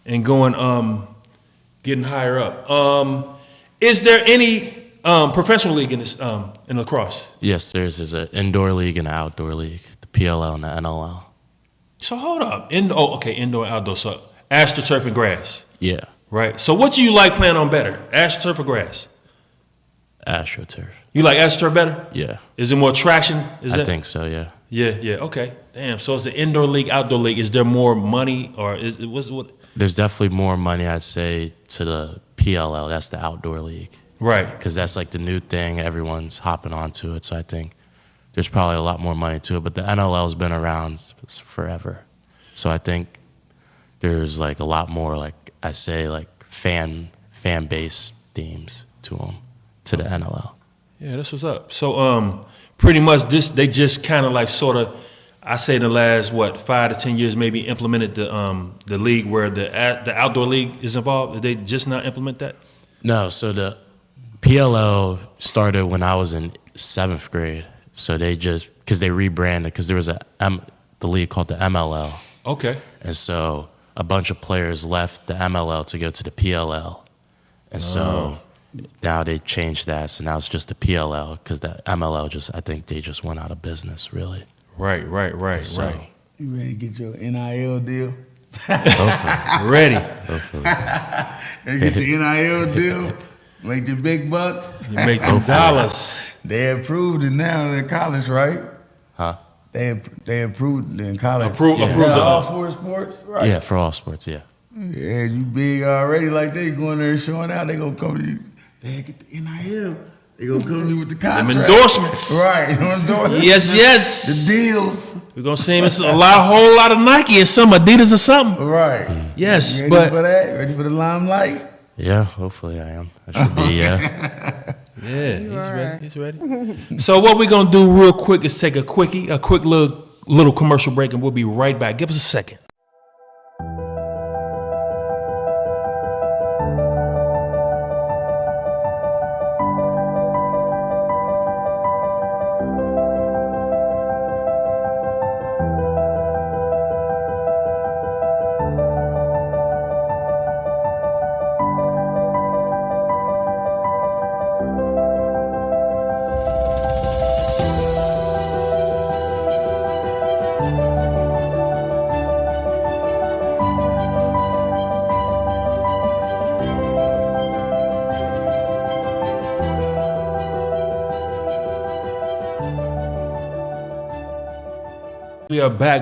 and going, getting higher up, is there any professional league in this in lacrosse? Yes, there's an indoor league and an outdoor league, the PLL and the NLL. So hold up, indoor, outdoor. So AstroTurf and grass, Yeah, right? So what do you like playing on better, AstroTurf or grass? AstroTurf. You like AstroTurf better? Yeah, Is it more traction? I think so. Yeah. Yeah. Okay. Damn. So it's the indoor league, outdoor league. Is there more money, or is it what? There's definitely more money, I'd say, to the PLL. That's the outdoor league. Right. Because that's like the new thing. Everyone's hopping onto it. So I think there's probably a lot more money to it. But the NLL's been around forever. So I think there's like a lot more, like I say, like fan base themes to the NLL. Yeah, that's what's up. So pretty much they just kind of like sort of, I say in the last 5 to 10 years maybe implemented the league where the outdoor league is involved. Did they just not implement that? No, so the PLL started when I was in 7th grade. So they just, because they rebranded, because there was the league called the MLL. Okay. And so a bunch of players left the MLL to go to the PLL. And so now they changed that. So now it's just the PLL because the MLL I think they just went out of business, really. Right. So, You ready to get your NIL deal? Ready. hopefully. Ready to get your NIL deal? Make the big bucks? You make them dollars. They approved it now in college, right? Huh? They approved it in college. Approved all 4 sports, right? Yeah, for all sports, yeah. Yeah, you big already like they going there showing out. They gonna come to you. They get the NIL. They gonna come to me with the contract. Them endorsements. Right. Endorsements. Yes. The deals. We're gonna see him a whole lot of Nike and some Adidas or something. Right. Yes, You ready but for that? Ready for the limelight? Yeah, hopefully I am. I should be, yeah. Yeah, he's ready. So what we're gonna do real quick is take a quick little commercial break, and we'll be right back. Give us a second.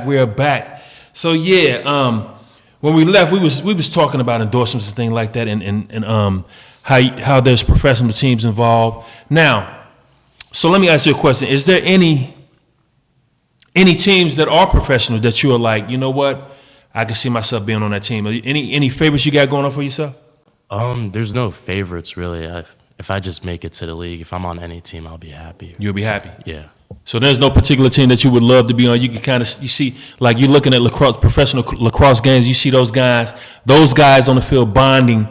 We are back. So yeah, when we left, we was talking about endorsements and things like that, and how there's professional teams involved. Now, so let me ask you a question: is there any teams that are professional that you are like, you know what, I can see myself being on that team? Any favorites you got going on for yourself? There's no favorites really. If I just make it to the league, if I'm on any team, I'll be happy. You'll be happy. Yeah. So there's no particular team that you would love to be on. You can you see, like you're looking at lacrosse, professional lacrosse games, you see those guys on the field bonding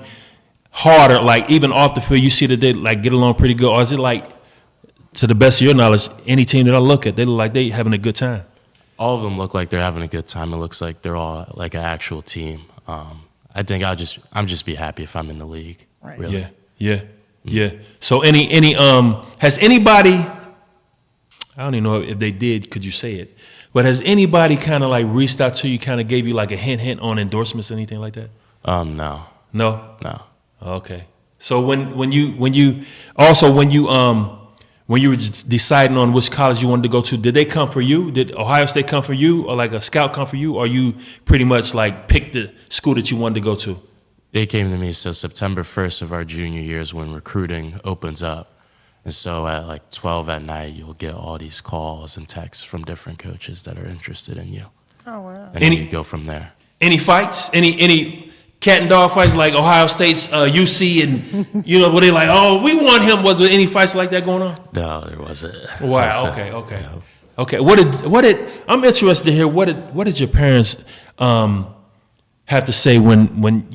harder, like even off the field, you see that they like get along pretty good. Or is it like, to the best of your knowledge, any team that I look at, they look like they having a good time? All of them look like they're having a good time. It looks like they're all like an actual team. I think I'm just be happy if I'm in the league. Right. Really. Yeah. So has anybody, I don't even know if they did, could you say it? But has anybody kind of like reached out to you, kind of gave you like a hint on endorsements, anything like that? No. No? No. Okay. So when you were deciding on which college you wanted to go to, did they come for you? Did Ohio State come for you, or like a scout come for you, or you pretty much like picked the school that you wanted to go to? They came to me. So September 1st of our junior year is when recruiting opens up. And so at like 12 at night, you'll get all these calls and texts from different coaches that are interested in you. Oh, wow. And then you go from there. Any fights? Any cat and dog fights like Ohio State's UC and, were they like, oh, we want him? Was there any fights like that going on? No, there wasn't. Wow, okay. Yeah. Okay, what did I'm interested to hear, what did your parents have to say when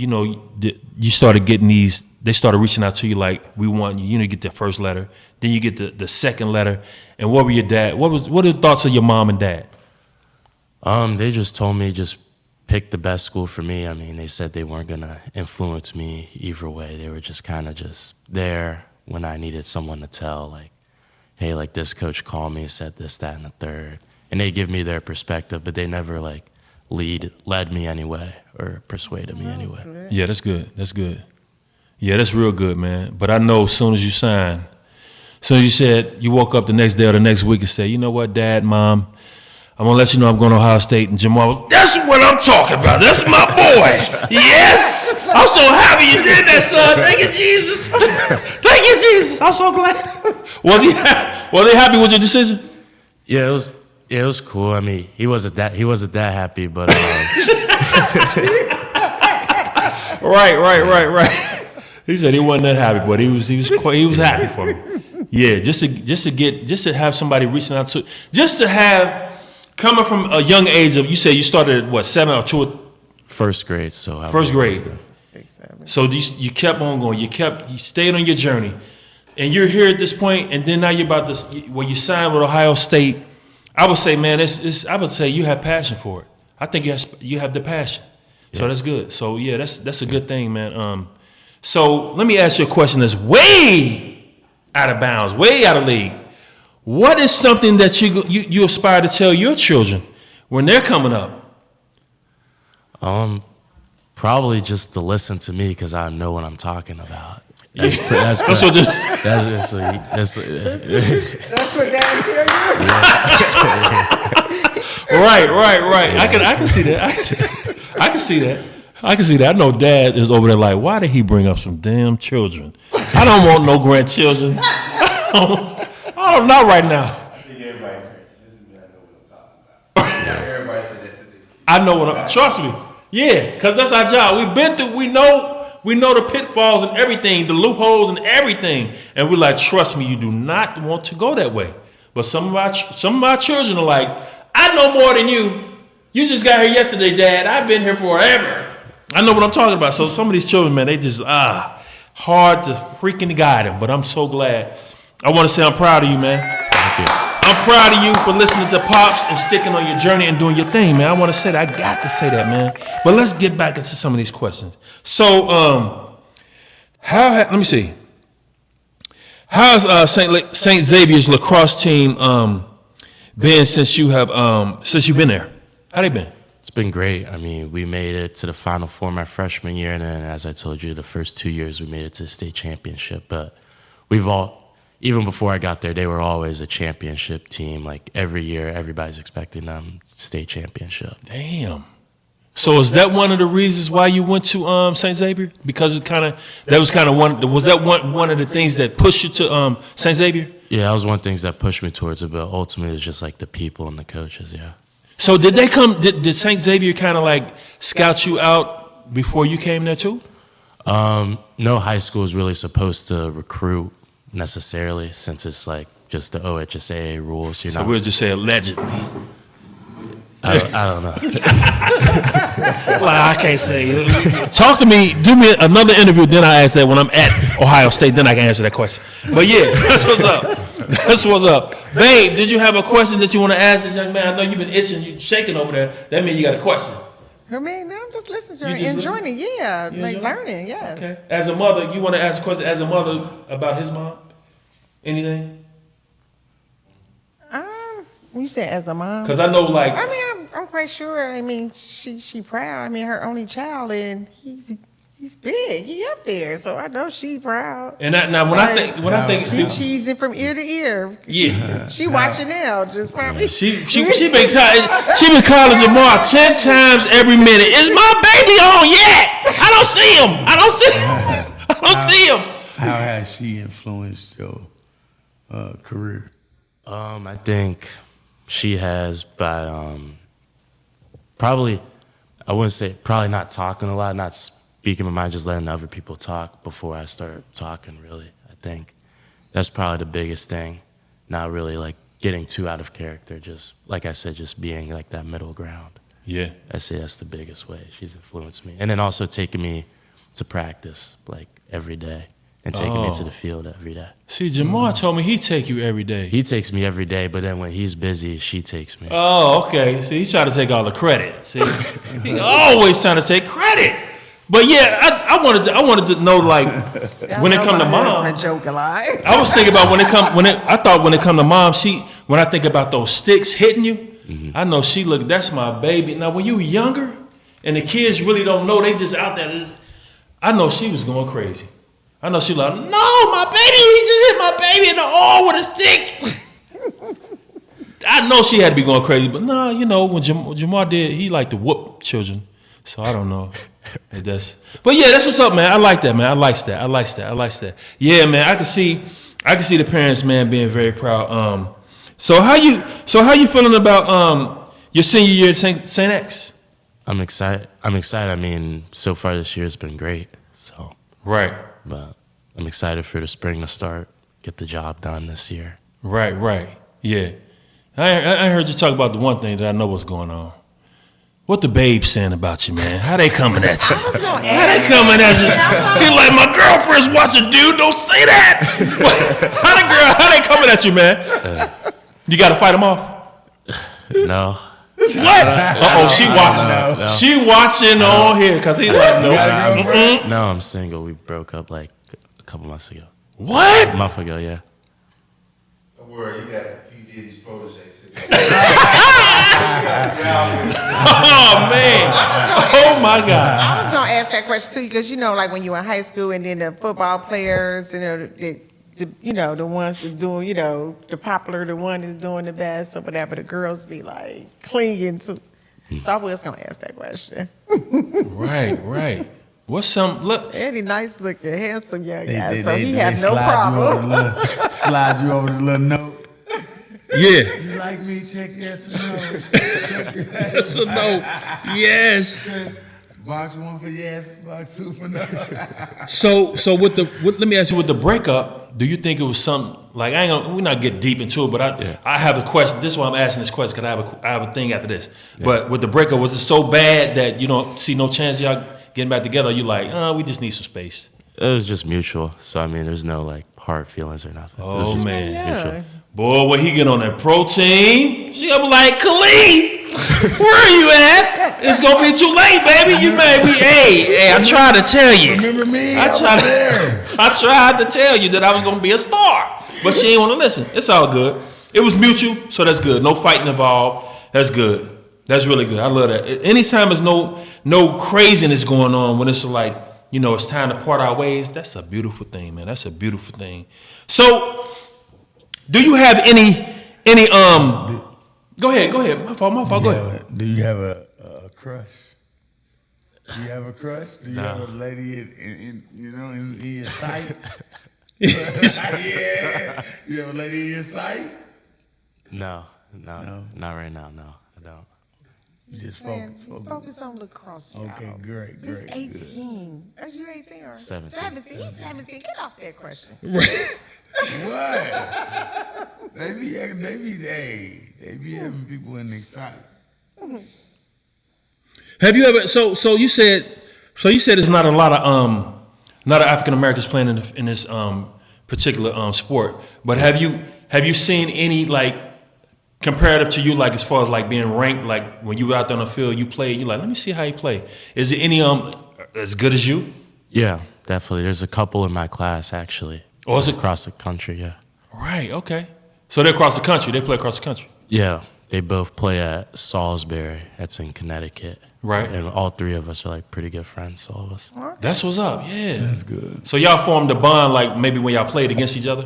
you started getting these, they started reaching out to you like, we want you, you get the first letter, then you get the second letter, and what are the thoughts of your mom and dad? They just told me just pick the best school for me. I mean, they said they weren't gonna influence me either way. They were just kind of just there when I needed someone to tell, like, hey, like this coach called me, said this, that, and the third, and they give me their perspective, but they never like led me anyway or persuaded me anyway. Yeah, that's good. Yeah, that's real good, man. But I know as soon as you signed, you said you woke up the next day or the next week and said, you know what, Dad, Mom, I'm going to let you know I'm going to Ohio State. And Jamal was, that's what I'm talking about. That's my boy. Yes. I'm so happy you did that, son. Thank you, Jesus. Thank you, Jesus. I'm so glad. Was they happy with your decision? Yeah, it was cool. I mean, he wasn't that happy, but Right. He said he wasn't that happy, but he was happy for me. Yeah, just to have somebody reaching out to, just to have, coming from a young age of, you said you started at what, 7 or 2? First grade. So first grade. 6, 7. So you kept on going. You stayed on your journey, and you're here at this point, and then now you're about to, you signed with Ohio State. I would say, man, I would say you have passion for it. I think you have the passion. Yeah. So that's good. So yeah, that's a good thing, man. So let me ask you a question that's way out of bounds, way out of league. What is something that you aspire to tell your children when they're coming up? Probably just to listen to me, because I know what I'm talking about. That's what Dad tell you. Right. I can see that. I can see that. I can see that. I know Dad is over there like, why did he bring up some damn children? I don't want no grandchildren. I don't know right now. I think everybody crazy. This is me. I know what I'm talking about. Everybody said that today. I know what I'm. Trust me. Yeah, because that's our job. We've been through. We know the pitfalls and everything, the loopholes and everything, and we're like, trust me, you do not want to go that way. But some of our children are like, I know more than you. You just got here yesterday, Dad. I've been here forever. I know what I'm talking about. So some of these children, man, they just hard to freaking guide them. But I'm so glad. I want to say I'm proud of you, man. Thank you. I'm proud of you for listening to Pops and sticking on your journey and doing your thing, man. I want to say that. I got to say that, man. But let's get back into some of these questions. So, let me see. How's St. Xavier's lacrosse team been since you've been there? How they been? It's been great. I mean, we made it to the Final Four my freshman year, and then, as I told you, the first 2 years we made it to the state championship. But even before I got there, they were always a championship team. Like every year, everybody's expecting them state championship. Damn. So is that one of the reasons why you went to St. Xavier? Because was that one of the things that pushed you to St. Xavier? Yeah, that was one of the things that pushed me towards it. But ultimately, it's just like the people and the coaches. Yeah. So did they come? Did St. Xavier kind of like scout you out before you came there too? No high school is really supposed to recruit necessarily, since it's like just the OHSAA rules. So we'll just say allegedly. I don't know. Well, I can't say. Talk to me. Do me another interview. Then I ask that when I'm at Ohio State. Then I can answer that question. But yeah, that's what's up. That's what's up. Babe, did you have a question that you want to ask this young man? I know you've been itching, you shaking over there. That means you got a question. I mean, I'm just listening to her, enjoying it. Yeah, like learning. Yes. Okay. As a mother, you want to ask a question as a mother about his mom? Anything? You said as a mom? Because I know, like, I mean, I'm quite sure. I mean, she proud. I mean, her only child, and he's big. He up there, so I know she proud. And when I think cheesing from ear to ear. Yeah, she watching now. Just probably. She been calling Jamar 10 times every minute. Is my baby on yet? I don't see him. I don't see him. How has she influenced your career? I think she has by probably, I wouldn't say, probably not talking a lot, not speaking my mind, just letting other people talk before I start talking, really. I think that's probably the biggest thing. Not really like getting too out of character, just like I said, just being like that middle ground. Yeah. I say that's the biggest way she's influenced me. And then also taking me to practice like every day. And taking me to the field every day. See, Jamar told me he'd take you every day. He takes me every day, but then when he's busy, she takes me. Oh, okay. See, he's trying to take all the credit. See, he's always trying to take credit. But yeah, I wanted to know, like, when it come to mom. Joke a lot. I was thinking about when it come to mom, when I think about those sticks hitting you, I know she look. That's my baby. Now, when you were younger, and the kids really don't know, they just out there. I know she was going crazy. I know she like, no, my baby, he just hit my baby in the arm with a stick. I know she had to be going crazy, but nah, you know, when Jamar did, he liked to whoop children. So I don't know. But yeah, that's what's up, man. I like that, man. I like that. Yeah, man, I can see the parents, man, being very proud. So how you feeling about your senior year at St. X? I'm excited. I mean, so far this year has been great. So right. But I'm excited for the spring to start, get the job done this year. Right. Yeah. I heard you talk about the one thing that I know what's going on. What the babes saying about you, man? How they coming at you? How they coming at you? He like, my girlfriend's watching, dude. Don't say that. How they coming at you, man? You got to fight them off? No. What? She watching. No. She watching on here because he's like, no. No, I'm single. We broke up like a couple months ago. What? A month ago, yeah. Don't worry, you got P. Diddy's protege sitting there. Oh, man. Oh, my God. I was going to ask that question, too, because, you know, like when you were in high school and then the football players, you know, the ones that doing, you know, the popular, the one is doing the best or whatever, the girls be like clinging to. So I was gonna ask that question. Right. What's some look? Eddie, nice looking, handsome young They- guy. they- So they- he they had no slide you over the problem. little- slide you over the little note. Yeah. You like me? Check yes or no. Yes or no? Yes. Box 1 for yes, box 2 for no. So let me ask you, with the breakup, do you think it was something like we're not get deep into it, but I have a question. This is why I'm asking this question, because I have a thing after this. Yeah. But with the breakup, was it so bad that you don't see no chance of y'all getting back together? Or you like, we just need some space? It was just mutual. So I mean, there's no like hard feelings or nothing. Oh it was just man, mutual. Boy, when he get on that protein, she gonna be like, Khalif, where are you at? It's gonna be too late, baby. You made me. Hey, I tried to tell you. Remember me? I tried to tell you that I was gonna be a star, but she ain't want to listen. It's all good. It was mutual, so that's good. No fighting involved. That's good. That's really good. I love that. Anytime there's no craziness going on, when it's like, it's time to part our ways, that's a beautiful thing, man. That's a beautiful thing. So, do you have any go ahead. My fault, go ahead. Do you have a crush? Do you have a crush? Do you have a lady in your sight? Yeah. You have a lady in your sight? No, not right now. No, I don't. You just Man, focus. focus on lacrosse. Y'all. Okay, great. He's 18. Are you 18 or 17? He's 17. Get off that question. What? They be having people in their sight. Have you ever? So you said there's not a lot of African Americans playing in this particular sport. But have you seen any like comparative to you, like as far as like being ranked, like when you were out there on the field, you played, you like, let me see how you play. Is there any as good as you? Yeah, definitely. There's a couple in my class actually. Oh, is it across the country? Yeah. Right. Okay. So they're across the country. They play across the country. Yeah, they both play at Salisbury. That's in Connecticut. Right. And all three of us are like pretty good friends. All of us. That's what's up. Yeah. That's good. So y'all formed a bond, like maybe when y'all played against each other.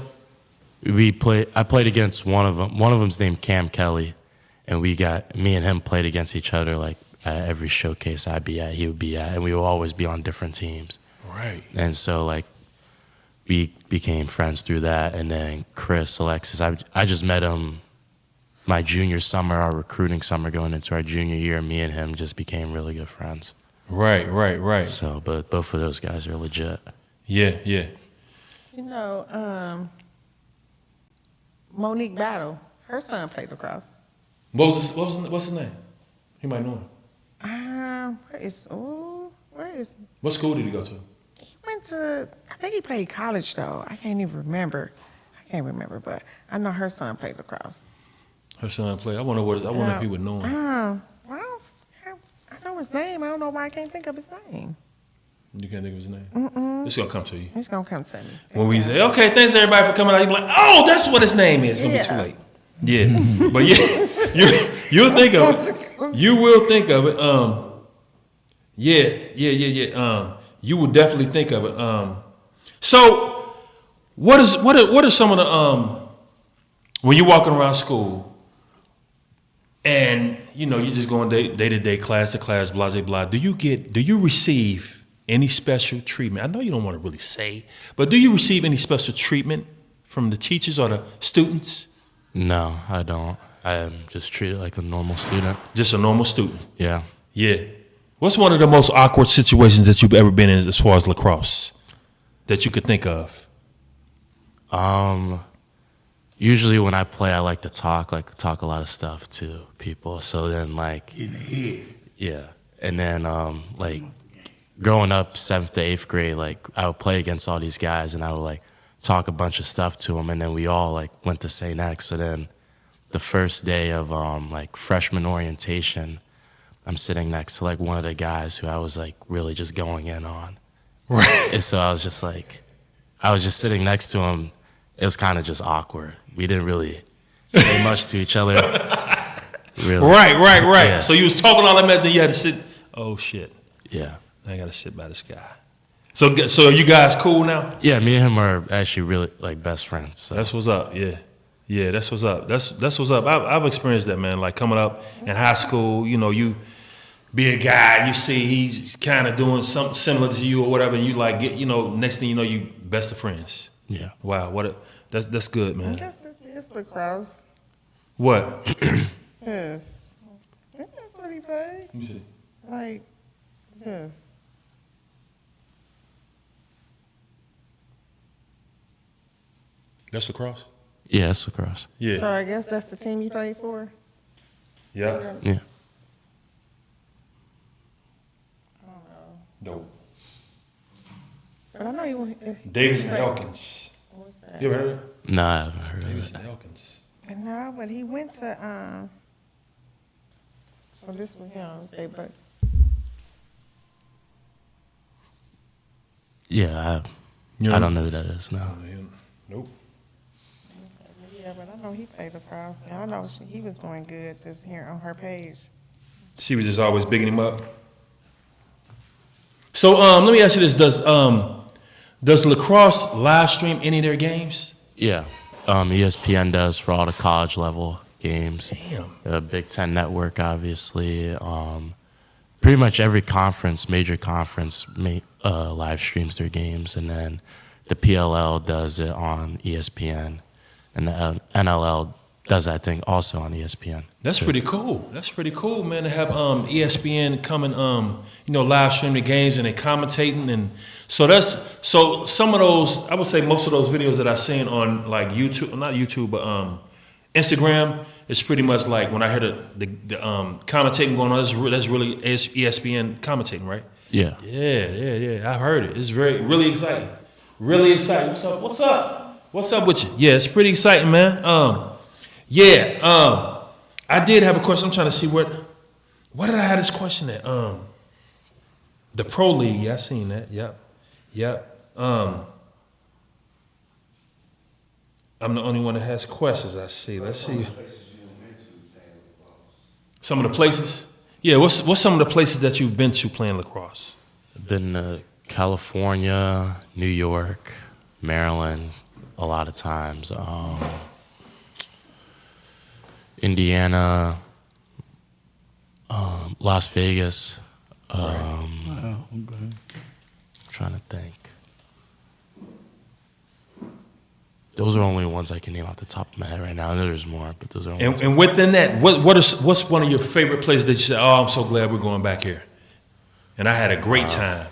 I played against one of them. One of them's named Cam Kelly, and me and him played against each other like at every showcase I'd be at, he would be at, and we would always be on different teams. Right. And so like we became friends through that, and then Chris Alexis, I just met him my junior summer, our recruiting summer going into our junior year. Me and him just became really good friends. Right. So, but both of those guys are legit. Yeah. Monique Battle, her son played lacrosse. What's his name? He might know him. Where is? What school did he go to? He went to. I think he played college though. I can't even remember. But I know her son played lacrosse. Her son played. I wonder if he would know him. Well, I know his name. I don't know why I can't think of his name. You can't think of his name? It's gonna come to you. It's gonna come to me. When we say, okay, thanks everybody for coming out, you be like, oh, that's what his name is. It's gonna be too late. Yeah. But you'll think of it. You will think of it. Yeah. You will definitely think of it. So what are some of the when you're walking around school and you're just going day to day, class to class, blah blah blah, do you receive any special treatment? I know you don't want to really say, but do you receive any special treatment from the teachers or the students? No, I don't. I am just treated like a normal student. Just a normal student? Yeah. What's one of the most awkward situations that you've ever been in as far as lacrosse that you could think of? Usually when I play, I like to talk a lot of stuff to people. So then like In the head. yeah. And then like growing up 7th to 8th grade, like I would play against all these guys and I would like talk a bunch of stuff to them, and then we all like went to St. X. So then the first day of like freshman orientation, I'm sitting next to like one of the guys who I was like really just going in on. Right. And so I was just sitting next to him. It was kind of just awkward. We didn't really say much to each other. Really. Right. Yeah. So you was talking all that mess, then you had to sit. Oh shit. Yeah. I gotta sit by this guy. So are you guys cool now? Yeah, me and him are actually really like best friends. So. That's what's up. Yeah, that's what's up. That's what's up. I've experienced that, man. Like coming up in high school, you be a guy, you see he's kind of doing something similar to you or whatever, and you like get, next thing you know, you best of friends. Yeah. Wow, that's good, I man. guess this is lacrosse. What? Yes. That's what he played. Let me see. Like, yes. That's lacrosse? Yeah, it's lacrosse. Yeah. So I guess that's the team you played for? Yeah. Yeah. Dope. But I know you. Davis and Elkins. What's that? You ever heard of it? No, I haven't heard of Davis it. and Elkins. No, but he went to. So this was say, but Yeah, I don't know who that is, no. Nope. yeah, but I know he played lacrosse. And I know he was doing good this here on her page. She was just always bigging him up. So let me ask you this: Does lacrosse live stream any of their games? Yeah, ESPN does for all the college level games. Damn. Big Ten Network, obviously. Pretty much every conference, major conference, live streams their games, and then the PLL does it on ESPN, and the NLL does, I think, also on ESPN. That's pretty cool. That's pretty cool, man, to have ESPN coming, live stream the games and they commentating, and so some of those, I would say most of those videos that I seen on like YouTube, not YouTube, but Instagram, it's pretty much like when I heard the commentating going on, that's really ESPN commentating, right? Yeah. Yeah. I've heard it. It's really exciting. Really exciting. What's up? What's up with you? Yeah, it's pretty exciting, man. I did have a question. I'm trying to see what did I have this question at? The Pro League. Yeah, I seen that. Yep. I'm the only one that has questions. I see. Let's see. Some of the places. Yeah. What's some of the places that you've been to playing lacrosse? I've been to California, New York, Maryland, a lot of times. Indiana, Las Vegas. Trying to think. Those are only ones I can name off the top of my head right now. I know there's more, but those are only And within that, what's one of your favorite places that you say, oh, I'm so glad we're going back here? And I had a great time.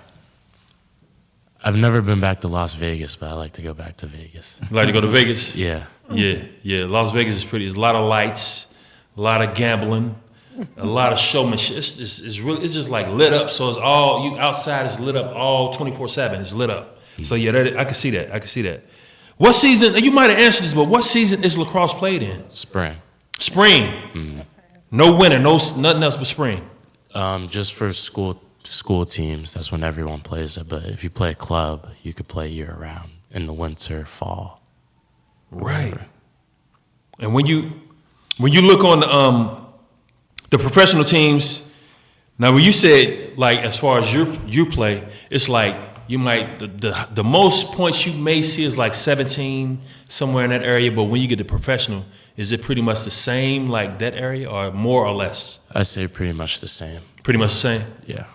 I've never been back to Las Vegas, but I like to go back to Vegas. You like to go to Vegas? Yeah. Yeah. Las Vegas is pretty. There's a lot of lights, a lot of gambling, a lot of showmanship. It's just like lit up. So it's all you outside is lit up all 24/7. It's lit up. So yeah, I can see that. What season? You might have answered this, but what season is lacrosse played in? Spring. Spring. Mm-hmm. No winter. Nothing else but spring. Just for school teams, that's when everyone plays it. But if you play a club, you could play year round in the winter, fall. Right. Whatever. And when you look on the professional teams, now when you said like as far as you play, it's like you might the most points you may see is like 17 somewhere in that area. But when you get to professional, is it pretty much the same like that area or more or less? I say pretty much the same. Pretty much the same? Yeah.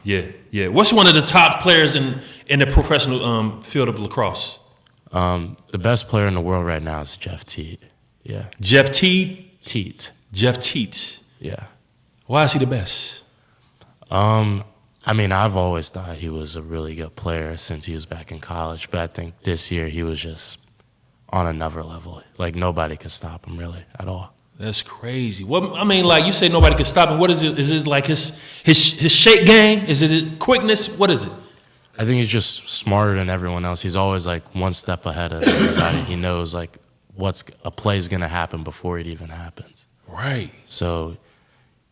Yeah. What's one of the top players in the professional field of lacrosse? The best player in the world right now is Jeff Teat. Yeah. Jeff Teat? Jeff Teat. Yeah. Why is he the best? I mean, I've always thought he was a really good player since he was back in college, but I think this year he was just on another level. Like nobody could stop him really at all. That's crazy. What I mean, like you say, nobody can stop him. What is it? Is it like his shake game? Is it his quickness? What is it? I think he's just smarter than everyone else. He's always like one step ahead of everybody. He knows like a play's gonna happen before it even happens. Right. So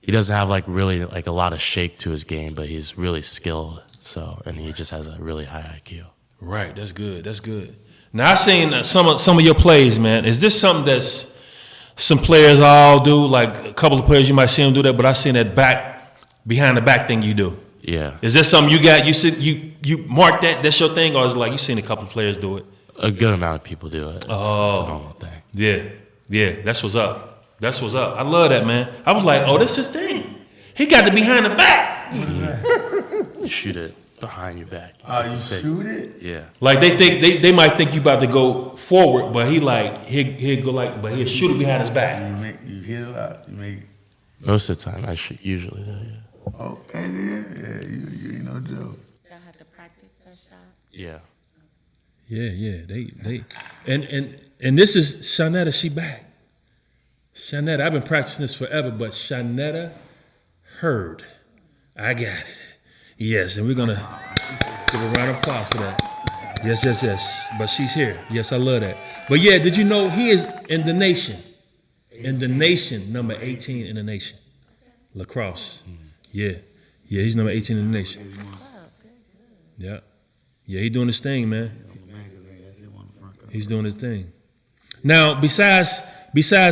he doesn't have like really like a lot of shake to his game, but he's really skilled. So and he just has a really high IQ. Right. That's good. Now I seen some of your plays, man. Is this something that's some players all do? Like a couple of players you might see them do that, but I seen that behind the back thing you do. Yeah. Is that something you got? You said you marked that? That's your thing, or is it like you seen a couple of players do it? A good amount of people do it. It's a normal thing. Yeah. That's what's up. I love that, man. I was like, oh, that's his thing. He got the behind the back. You shoot it behind your back. You shoot it? Yeah. Like they might think you about to go forward, but he'll go like, but he'll shoot it behind his back. You hit it out. You make it. Most of the time, I shoot usually though. Yeah. Okay, then. Yeah, you ain't no joke. Y'all have to practice that shot. Yeah. Yeah. They and this is Shanetta. She back. Shanetta, I've been practicing this forever, but Shanetta heard. I got it. Yes, and we're gonna give a round of applause for that. Yes. But she's here. Yes, I love that. But yeah, did you know he is in the nation? In the nation, number 18 in the nation. Lacrosse. Yeah, he's number 18 in the nation. Yeah, he doing his thing, man. He's doing his thing. Now, besides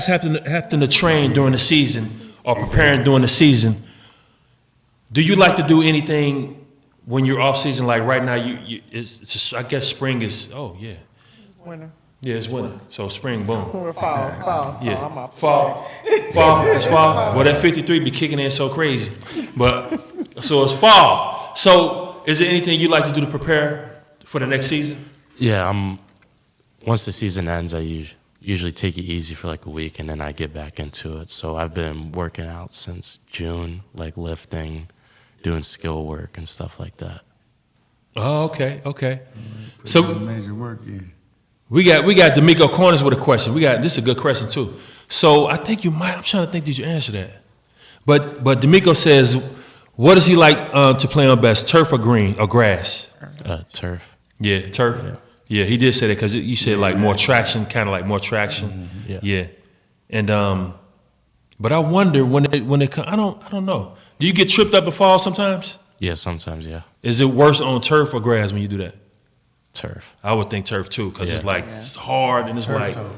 having to train during the season or preparing during the season, do you like to do anything when you're off season? Like right now, it's just, I guess spring is. Oh yeah. It's winter. Yeah, it's winter. So spring, boom. Or fall. Yeah, I'm off. fall. It's fall. Well, that 53 be kicking in so crazy, but so it's fall. So, is there anything you like to do to prepare for the next season? Yeah. Once the season ends, I usually take it easy for like a week, and then I get back into it. So I've been working out since June, like lifting, doing skill work and stuff like that. Oh, okay. Put So some major work in. we got D'Amico Corners with a question. This is a good question too. So I think you might. I'm trying to think. Did you answer that? But D'Amico says, what does he like to play on best? Turf or green or grass? Turf. Yeah, turf. Yeah, he did say that because you said like more traction, kind of like more traction. Mm-hmm. Yeah. And but I wonder when it comes. I don't know. Do you get tripped up and fall sometimes? Yeah, sometimes. Yeah. Is it worse on turf or grass when you do that? Turf. I would think turf too, because it's like it's hard and it's Turf like, toe.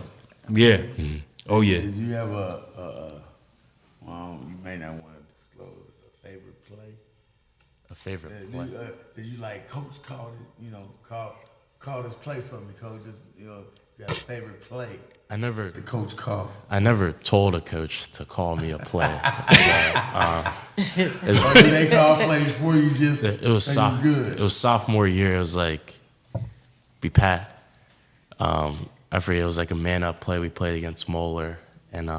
yeah. Mm-hmm. Oh yeah. Did you have you may not want to disclose, it's a favorite play? A favorite play. Did you like, coach called it, call this play for me, coach, just, you got a favorite play I never the coach called? I never told a coach to call me a play. Or did they call plays for you just It was good? It was sophomore year. It was like be pat. I forget. It was like a man up play. We played against Moeller, and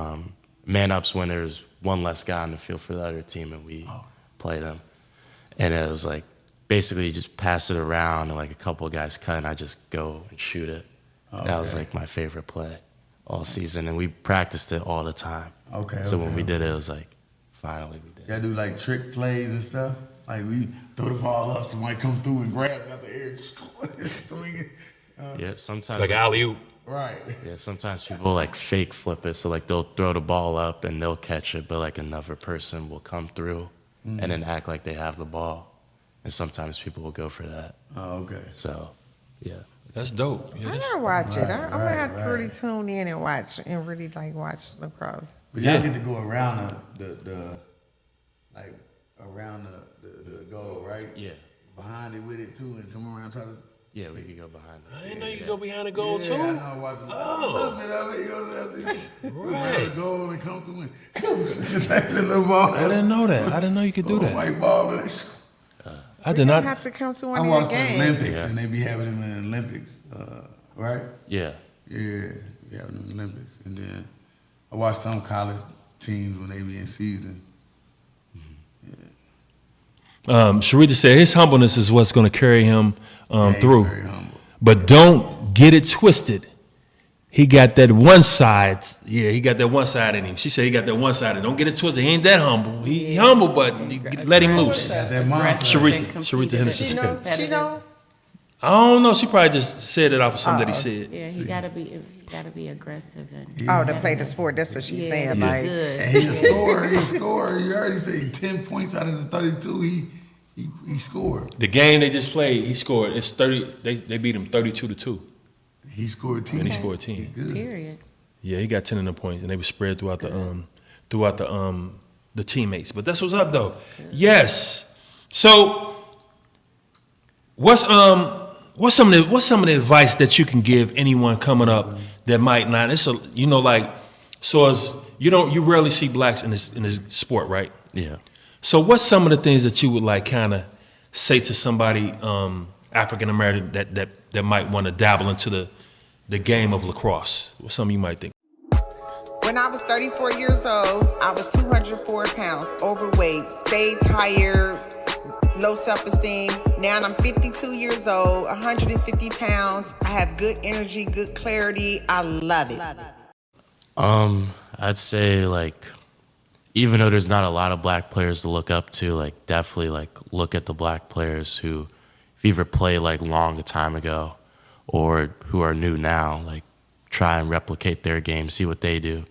man ups when there's one less guy on the field for the other team, and we play them. And it was like basically you just pass it around, and like a couple of guys cut, and I just go and shoot it. That was like my favorite play all season, and we practiced it all the time. So when we did it, it was like finally we did. Y'all do like trick plays and stuff? Like we throw the ball up, somebody come through and grab it out the air and score it, swing it. Yeah, sometimes Like alley-oop. Right. Yeah, sometimes people like fake flip it, so like they'll throw the ball up and they'll catch it, but like another person will come through and then act like they have the ball, and sometimes people will go for that. Oh, okay. So, yeah. That's dope. Yeah, I gotta watch it. I'm gonna have to really tune in and watch watch lacrosse. But y'all get to go around the around the goal, right? Yeah. Behind it with it too, and come around try to. Yeah, we could go behind it. I didn't know you could go behind the goal Yeah, too. I know. Watching a little bit of it, you know, right. The goal and come through and like the little ball. I didn't know that. I didn't know you could do that. White ball and that. I did not. Have to come to one I of watched your the games. Olympics, and they be having them in the Olympics, right? Yeah. Yeah, we having them in the Olympics, and then I watch some college teams when they be in season. Sharita said his humbleness is what's going to carry him through. Very humble. But don't get it twisted. He got that one side. Yeah, he got that one side in him. She said he got that one side. Don't get it twisted. He ain't that humble. He humble, but let him loose. Got that mindset. Sharita Henderson. She know. I don't know. She probably just said it off of something that he said. Yeah, he gotta be aggressive and. To play the sport. That's what she's saying. be Like, good. And he a scorer. You already said 10 points out of the 32. He scored. The game they just played, he scored. It's 30. They beat him 32-2. He scored 10. And he scored 10. Good. Period. Yeah, he got 10 of the points, and they were spread throughout the teammates. But that's what's up, though. Good. Yes. So, what's some of the advice that you can give anyone coming up that might not? It's you rarely see blacks in this sport, right? Yeah. So what's some of the things that you would like kind of say to somebody African American that might want to dabble into the game of lacrosse? What's something you might think? When I was 34 years old, I was 204 pounds, overweight, stayed tired, low self-esteem. Now I'm 52 years old, 150 pounds. I have good energy, good clarity. I love it. I'd say, like, even though there's not a lot of black players to look up to, like, definitely, like, look at the black players who have either played, like, long a time ago or who are new now. Like, try and replicate their game, see what they do.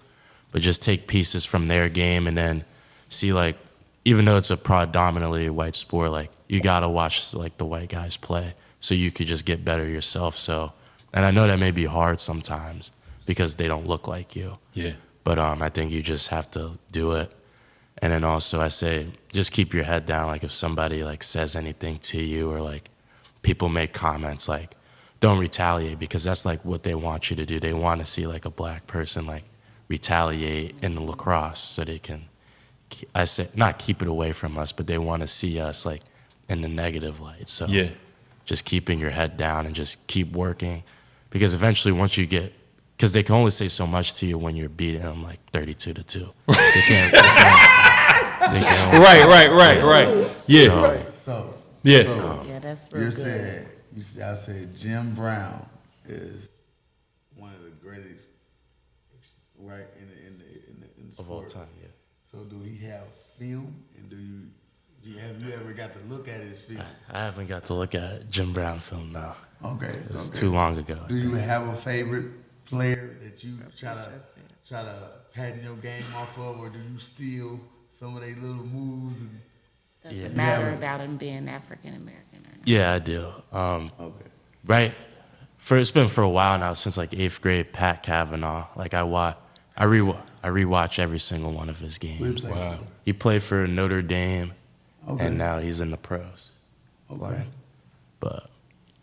But just take pieces from their game and then see, like, even though it's a predominantly white sport, like, you got to watch, like, the white guys play so you could just get better yourself. So, and I know that may be hard sometimes because they don't look like you. Yeah. But I think you just have to do it. And then also I say, just keep your head down. Like, if somebody, like, says anything to you or, like, people make comments, like, don't retaliate, because that's, like, what they want you to do. They want to see, like, a black person, like, retaliate in the lacrosse so they can, I say, not keep it away from us, but they want to see us, like, in the negative light. So Yeah. just keeping your head down and just keep working, because eventually once you get, because they can only say so much to you when you're beating them like 32-2. They can't. Right. Yeah. So Yeah, that's real good. I said Jim Brown is one of the greatest, right, in the Of all sport. time, yeah. So do he have film, and have you ever got to look at his film? I haven't got to look at Jim Brown film now. Okay, It was too long ago. Do you have a favorite player that you try to pattern your game off of, or do you steal some of their little moves? Does it matter about him being African American or not? Yeah, I do. Okay. Right. It's been for a while now, since like 8th grade, Pat Kavanaugh. Like, I rewatch every single one of his games. Wow. He played for Notre Dame, Okay. and now he's in the pros. Okay. But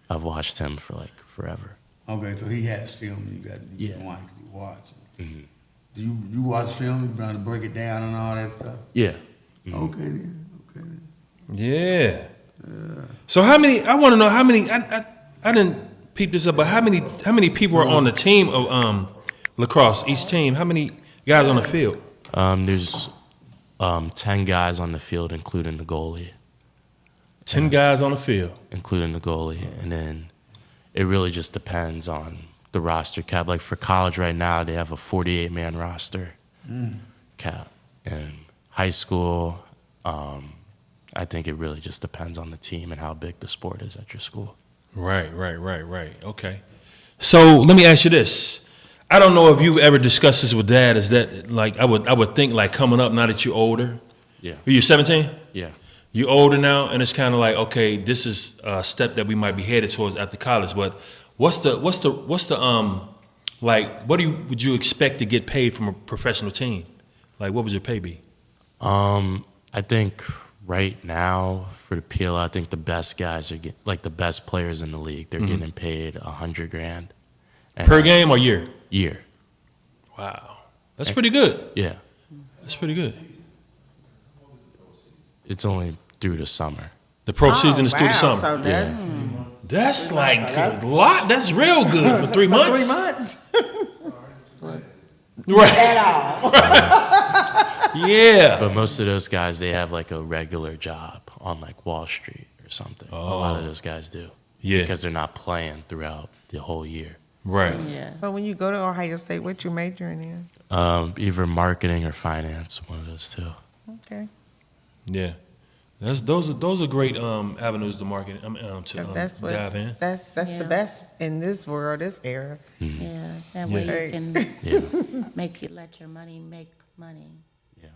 I've watched him for like forever. Okay, so he has film. You Yeah. can watch. Mm-hmm. Do you watch film? You trying to break it down and all that stuff? Yeah. Okay then. Yeah. So how many? I want to know how many. I didn't peep this up, but how many people are on the team of lacrosse? Each team, how many guys on the field? There's 10 guys on the field, including the goalie. 10 guys on the field, including the goalie, and then it really just depends on the roster cap. Like, for college right now, they have a 48-man roster cap. And high school, I think it really just depends on the team and how big the sport is at your school. Right. Okay. So let me ask you this. I don't know if you've ever discussed this with Dad. Is that, like, I would think, like, coming up now that you're older. Yeah. You're 17? Yeah. You're older now, and it's kind of like, okay, this is a step that we might be headed towards after college. But what's the like, what would you expect to get paid from a professional team? Like, what would your pay be? I think right now for the PL, I think the best guys are the best players in the league. They're getting paid $100,000 Per game or year? Year. Wow, that's pretty good. Yeah. That's pretty good. It's only through the summer. The pro season is through the summer. So That's like a lot. That's real good for 3 months. 3 months. Right. At all. Yeah. But most of those guys, they have like a regular job on like Wall Street or something. A lot of those guys do. Yeah. Because they're not playing throughout the whole year. Right. Yeah. So when you go to Ohio State, what you majoring in? Either marketing or finance, one of those two. Okay. Yeah. Those are great avenues to market to dive in. That's the best in this world, this era. Yeah. That way you can let your money make money. Yeah.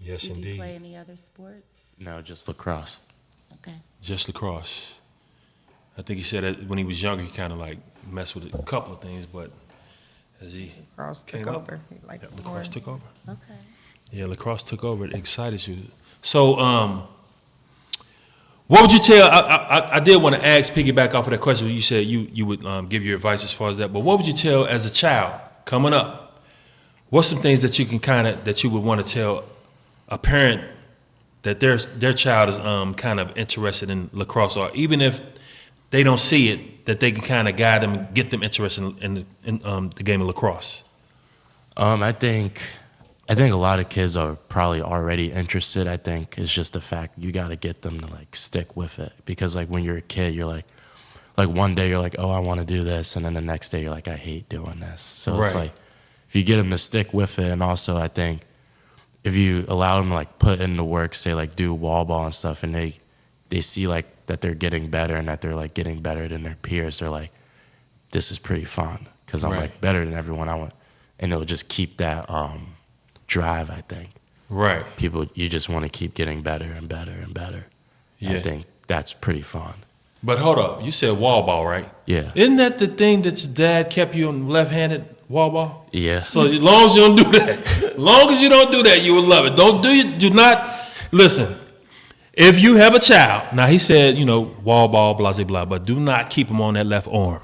Yes, Did indeed. you play any other sports? No, just lacrosse. Okay. Just lacrosse. I think he said that when he was younger, he kind of like messed with a couple of things, but as he Lacrosse took came up, over. lacrosse took over. Okay. Yeah, lacrosse took over. It excited you. So, what would you tell? I did want to ask, piggyback off of that question. You said you would give your advice as far as that, but what would you tell as a child coming up? What's some things that you can that you would want to tell a parent that their child is kind of interested in lacrosse, or even if they don't see it, that they can kind of guide them and get them interested in the game of lacrosse? I think a lot of kids are probably already interested. I think it's just the fact you got to get them to like stick with it, because like when you're a kid, you're like one day you're like, oh, I want to do this, and then the next day you're like, I hate doing this. So It's like if you get them to stick with it, and also I think if you allow them to like put in the work, say like do wall ball and stuff, and they see like that they're getting better and that they're like getting better than their peers, they're like, this is pretty fun because I'm like better than everyone. And it'll just keep that drive, I think. Right. People, you just want to keep getting better and better and better. Yeah. I think that's pretty fun. But hold up, you said wall ball, right? Yeah. Isn't that the thing that your dad kept you on left-handed wall ball? Yeah. So as long as you don't do that, as long as you don't do that, you will love it. Do not listen. If you have a child, now he said, wall ball, blah, blah, blah, but do not keep him on that left arm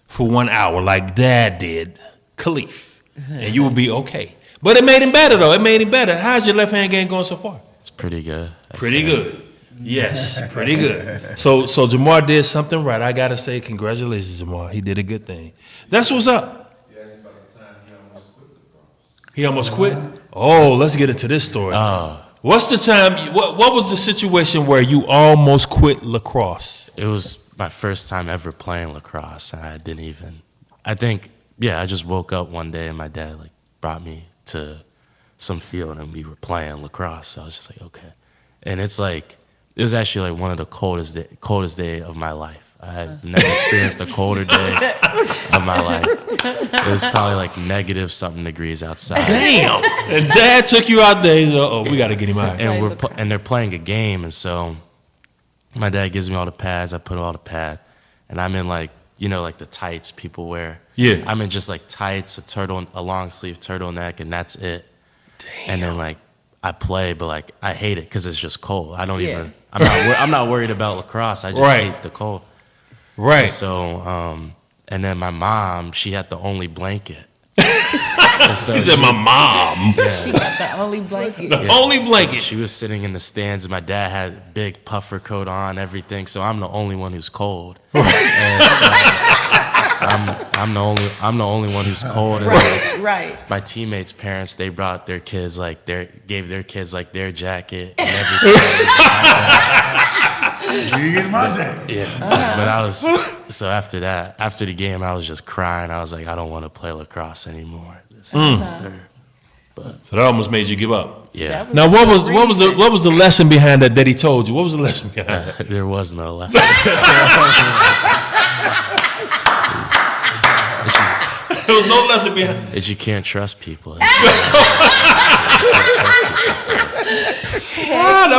for 1 hour like Dad did, Khalif, and you will be okay. But it made him better, though. It made him better. How's your left-hand game going so far? It's pretty good. Pretty good. Yes, pretty good. So Jamar did something right. I got to say congratulations, Jamar. He did a good thing. That's what's up. He almost quit? Oh, let's get into this story. What's the time? What was the situation where you almost quit lacrosse? It was my first time ever playing lacrosse. I just woke up one day and my dad like brought me to some field and we were playing lacrosse. So I was just like, okay. And it was actually like one of the coldest day of my life. I had never experienced a colder day of my life. It was probably like negative something degrees outside. Damn! And Dad took you out there. He's like, we got to get him out. And they're playing a game, and so my dad gives me all the pads. I put all the pads, and I'm in like the tights people wear. Yeah. I'm in just like tights, a long sleeve turtleneck, and that's it. Damn. And then like I play, but like I hate it because it's just cold. I'm not worried about lacrosse. I just hate the cold. Right. And so, and then my mom, she had the only blanket. So he said, my mom. Yeah. She got the only blanket. The only blanket. So she was sitting in the stands, and my dad had a big puffer coat on, everything. So I'm the only one who's cold. Right. And so I'm the only one who's cold. And Right. My teammates' parents, they brought their kids gave their kids like their jacket and everything. You get my jacket. Yeah. But so after the game, I was just crying. I was like, I don't want to play lacrosse anymore. So that almost made you give up. Yeah. Now, what was the lesson behind that he told you? What was the lesson behind that? There was no lesson. There was no lesson behind that. You can't trust people. That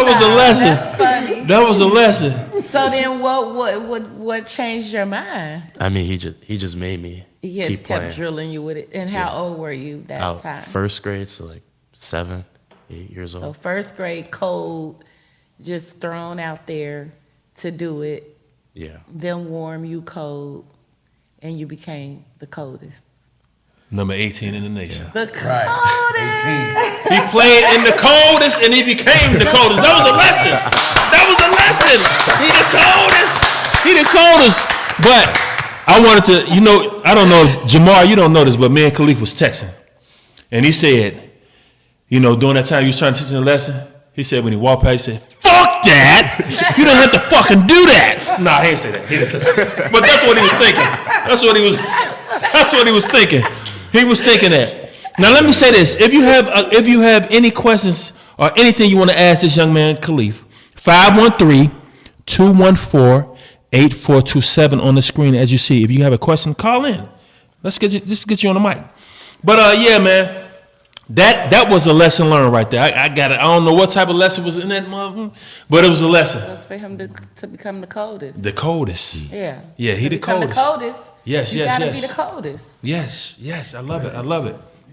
was a lesson. That's funny. That was a lesson. So then, what changed your mind? I mean, he just made me. He just keep kept playing. drilling you with it. And how old were you that time? First grade, so like 7, 8 years old. So first grade code, just thrown out there to do it. Yeah. Then warm you cold, and you became the coldest. Number 18 in the nation. The coldest. 18. He played in the coldest and he became the coldest. That was a lesson. That was a lesson. He the coldest. But I wanted to, I don't know, Jamar, you don't know this, but me and Khalif was texting. And he said, during that time he was trying to teach him the lesson, he said when he walked past, he said, fuck that. You don't have to fucking do that. Nah, he didn't say that. But that's what he was thinking. That's what he was thinking. He was thinking that. Now let me say this: if you have any questions or anything you want to ask this young man Khalif, 513-214-8427 on the screen as you see. If you have a question, call in. Let's get you on the mic. But yeah, man, that was a lesson learned right there. I got it. I don't know what type of lesson was in that motherfucker, but it was a lesson. It was for him to become the coldest. The coldest. Yeah. Yeah, he the coldest. The coldest. Yes. You gotta be the coldest. Yes. I love it.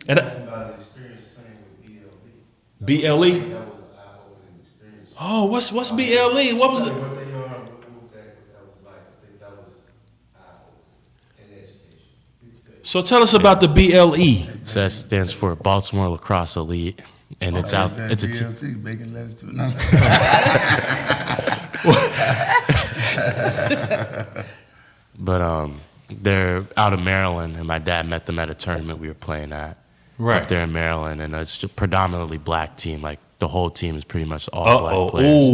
And Somebody's experience playing with BLE. That was an eye-opening experience. Oh, what's BLE? What was it? What they that was like. I think that was eye-opening in education. So tell us about the BLE. So that stands for Baltimore Lacrosse Elite. And it's out. It's a BLT, bacon, lettuce, too. But they're out of Maryland, and my dad met them at a tournament we were playing at up there in Maryland, and it's just predominantly black team. Like the whole team is pretty much all black players.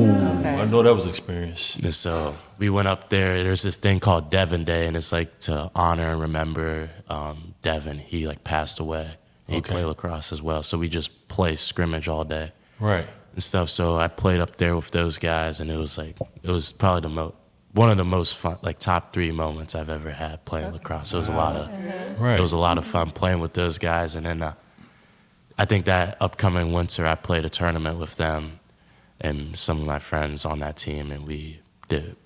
I know that was experience. And so we went up there. There's this thing called Devon Day, and it's like to honor and remember Devon. He like passed away. He played lacrosse as well, so we just play scrimmage all day, right, and stuff. So I played up there with those guys, and it was probably one of the most fun, like top 3 moments I've ever had playing lacrosse. It was it was a lot of fun playing with those guys, and then I think that upcoming winter I played a tournament with them and some of my friends on that team, and we did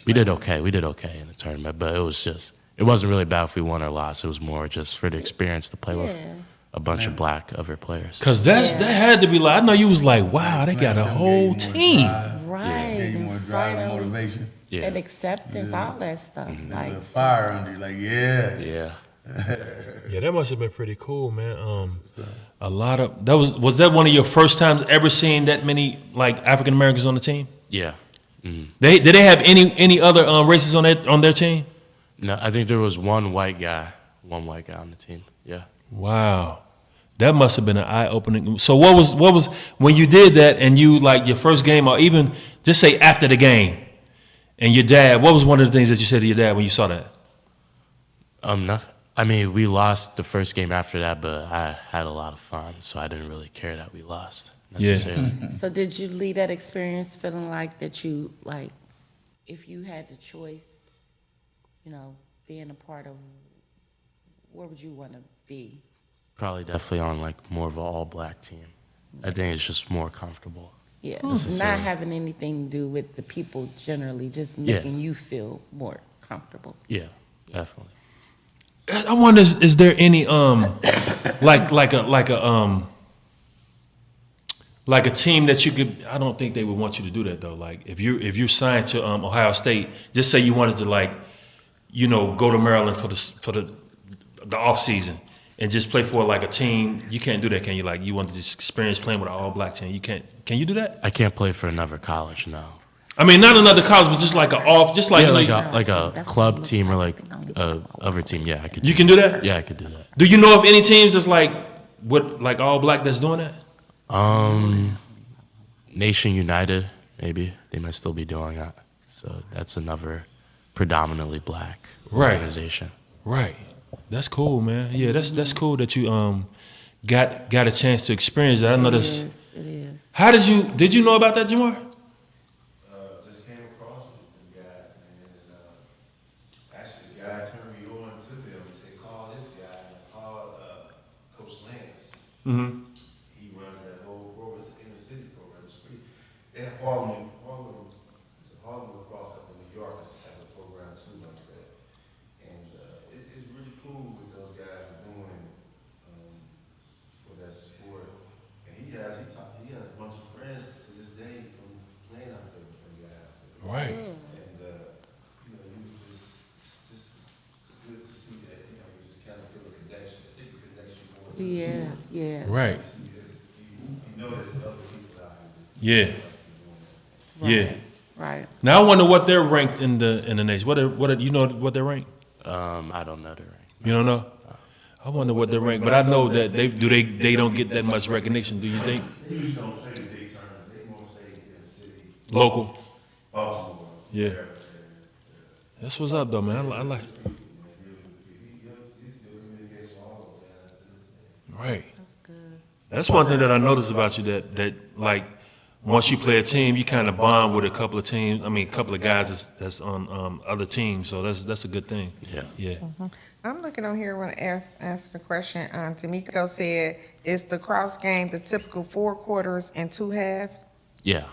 okay. We did okay in the tournament, but it wasn't really about if we won or lost. It was more just for the experience to play with a bunch of black other players. Because that had to be like, I know you was like, wow, they got a whole team. Right. Gave you more drive and motivation. And acceptance, all that stuff. Like the fire under you, like, Yeah, that must have been pretty cool, man. A lot of was that one of your first times ever seeing that many like African Americans on the team? Yeah. Mm-hmm. Did they have any other races on their team? No, I think there was one white guy on the team. Yeah. Wow. That must have been an eye-opening. So what was when you did that and you like your first game, or even just say after the game, and your dad, what was one of the things that you said to your dad when you saw that? Nothing. I mean, we lost the first game after that, but I had a lot of fun, so I didn't really care that we lost necessarily. So did you leave that experience feeling like that you, like, if you had the choice, you know, being a part of, where would you want to be? Probably definitely on like more of an all-black team. I think it's just more comfortable. Yeah, not having anything to do with the people generally, just making you feel more comfortable. Yeah, definitely. I wonder, is there any like a team that you could? I don't think they would want you to do that though. Like if you're signed to Ohio State, just say you wanted to like, you know, go to Maryland for the off season and just play for like a team. You can't do that, can you? Like you want to just experience playing with an all black team. You can't. Can you do that? I can't play for another college, no. I mean, not another college, but just like a club team or like a other team. Yeah, I could. You can do that? Yeah, I could do that. Do you know of any teams that's like all black that's doing that? Nation United, maybe they might still be doing that. So that's another predominantly black organization. Right. That's cool, man. Yeah, that's cool that you got a chance to experience that. I know this. It is. How did you know about that, Jamar? Just came across it with the guys, man. Actually, the guy turned me on to them and said, call this guy, call Coach Lance. Mm-hmm. He runs that whole program, it's the inner city program. It's pretty. They have Harlem Lacrosse up in New York has a program too like that. And it's really cool what those guys are doing for that sport. And he has a bunch of friends to this day from playing out there with them guys. Right. And you know, it's good to see that, you know, you just kind of feel a connection. I think the connection more than Yeah. Right. you know there's other people out here. Yeah. Right. Now I wonder what they're ranked in the nation. What you know what they're ranked? I don't know their rank. You don't know? I wonder what they're ranked, but I know that they don't get that much recognition. Do you think? They usually don't play the big tournaments. They more say in the city. Local. Baltimore. Yeah. That's what's up though, man. I like. Right. That's good. That's one thing that I noticed about you that like once you play a team, you kind of bond with a couple of teams. I mean, a couple of guys that's on other teams. So that's a good thing. Yeah. I'm looking on here when I ask the question. Tamiko said, is the cross game the typical 4 quarters and 2 halves? Yeah.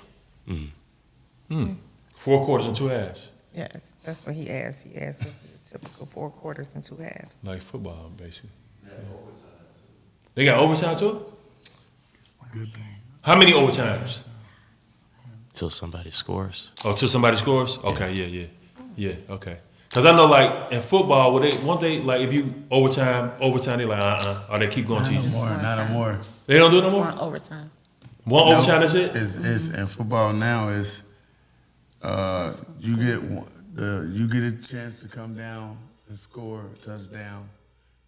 4 quarters and 2 halves. Yes, that's what he asked. He asked, what's the typical 4 quarters and 2 halves? Like football, basically. They got overtime too? Good thing. How many overtimes? Till somebody scores. Oh, till somebody scores? Okay, yeah. Okay. Cause I know, like in football, won't they like if you overtime, they like or they keep going to you. Not no more. They don't do it no more. One overtime. One overtime is it? It's in football now. Is you get a chance to come down and score a touchdown,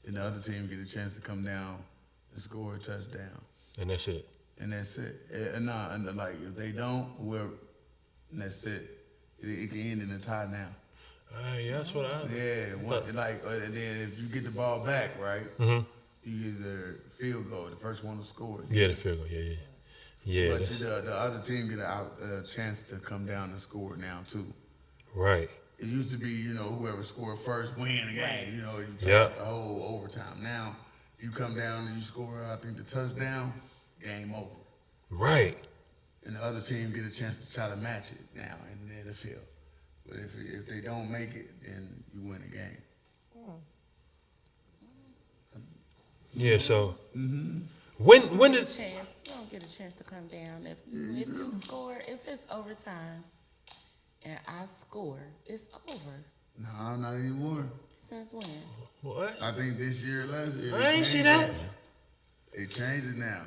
and the other team get a chance to come down and score a touchdown. And that's it. And like if they don't, whoever, and that's it. It can end in a tie now. Yeah, that's what I. And then if you get the ball back, right, you get the field goal. The first one to score. Yeah, the field goal. Yeah. But the other team get a chance to come down and score now too. Right. It used to be, whoever scored first win the game. You the whole overtime. Now you come down and you score, I think the touchdown, game over. Right. And the other team get a chance to try to match it now in the field. But if they don't make it, then you win the game. Yeah. So when did You don't get a chance to come down if you score. If it's overtime and I score, it's over. No, not anymore. Since when? What? I think this year, last year. I ain't see that. They changed it now.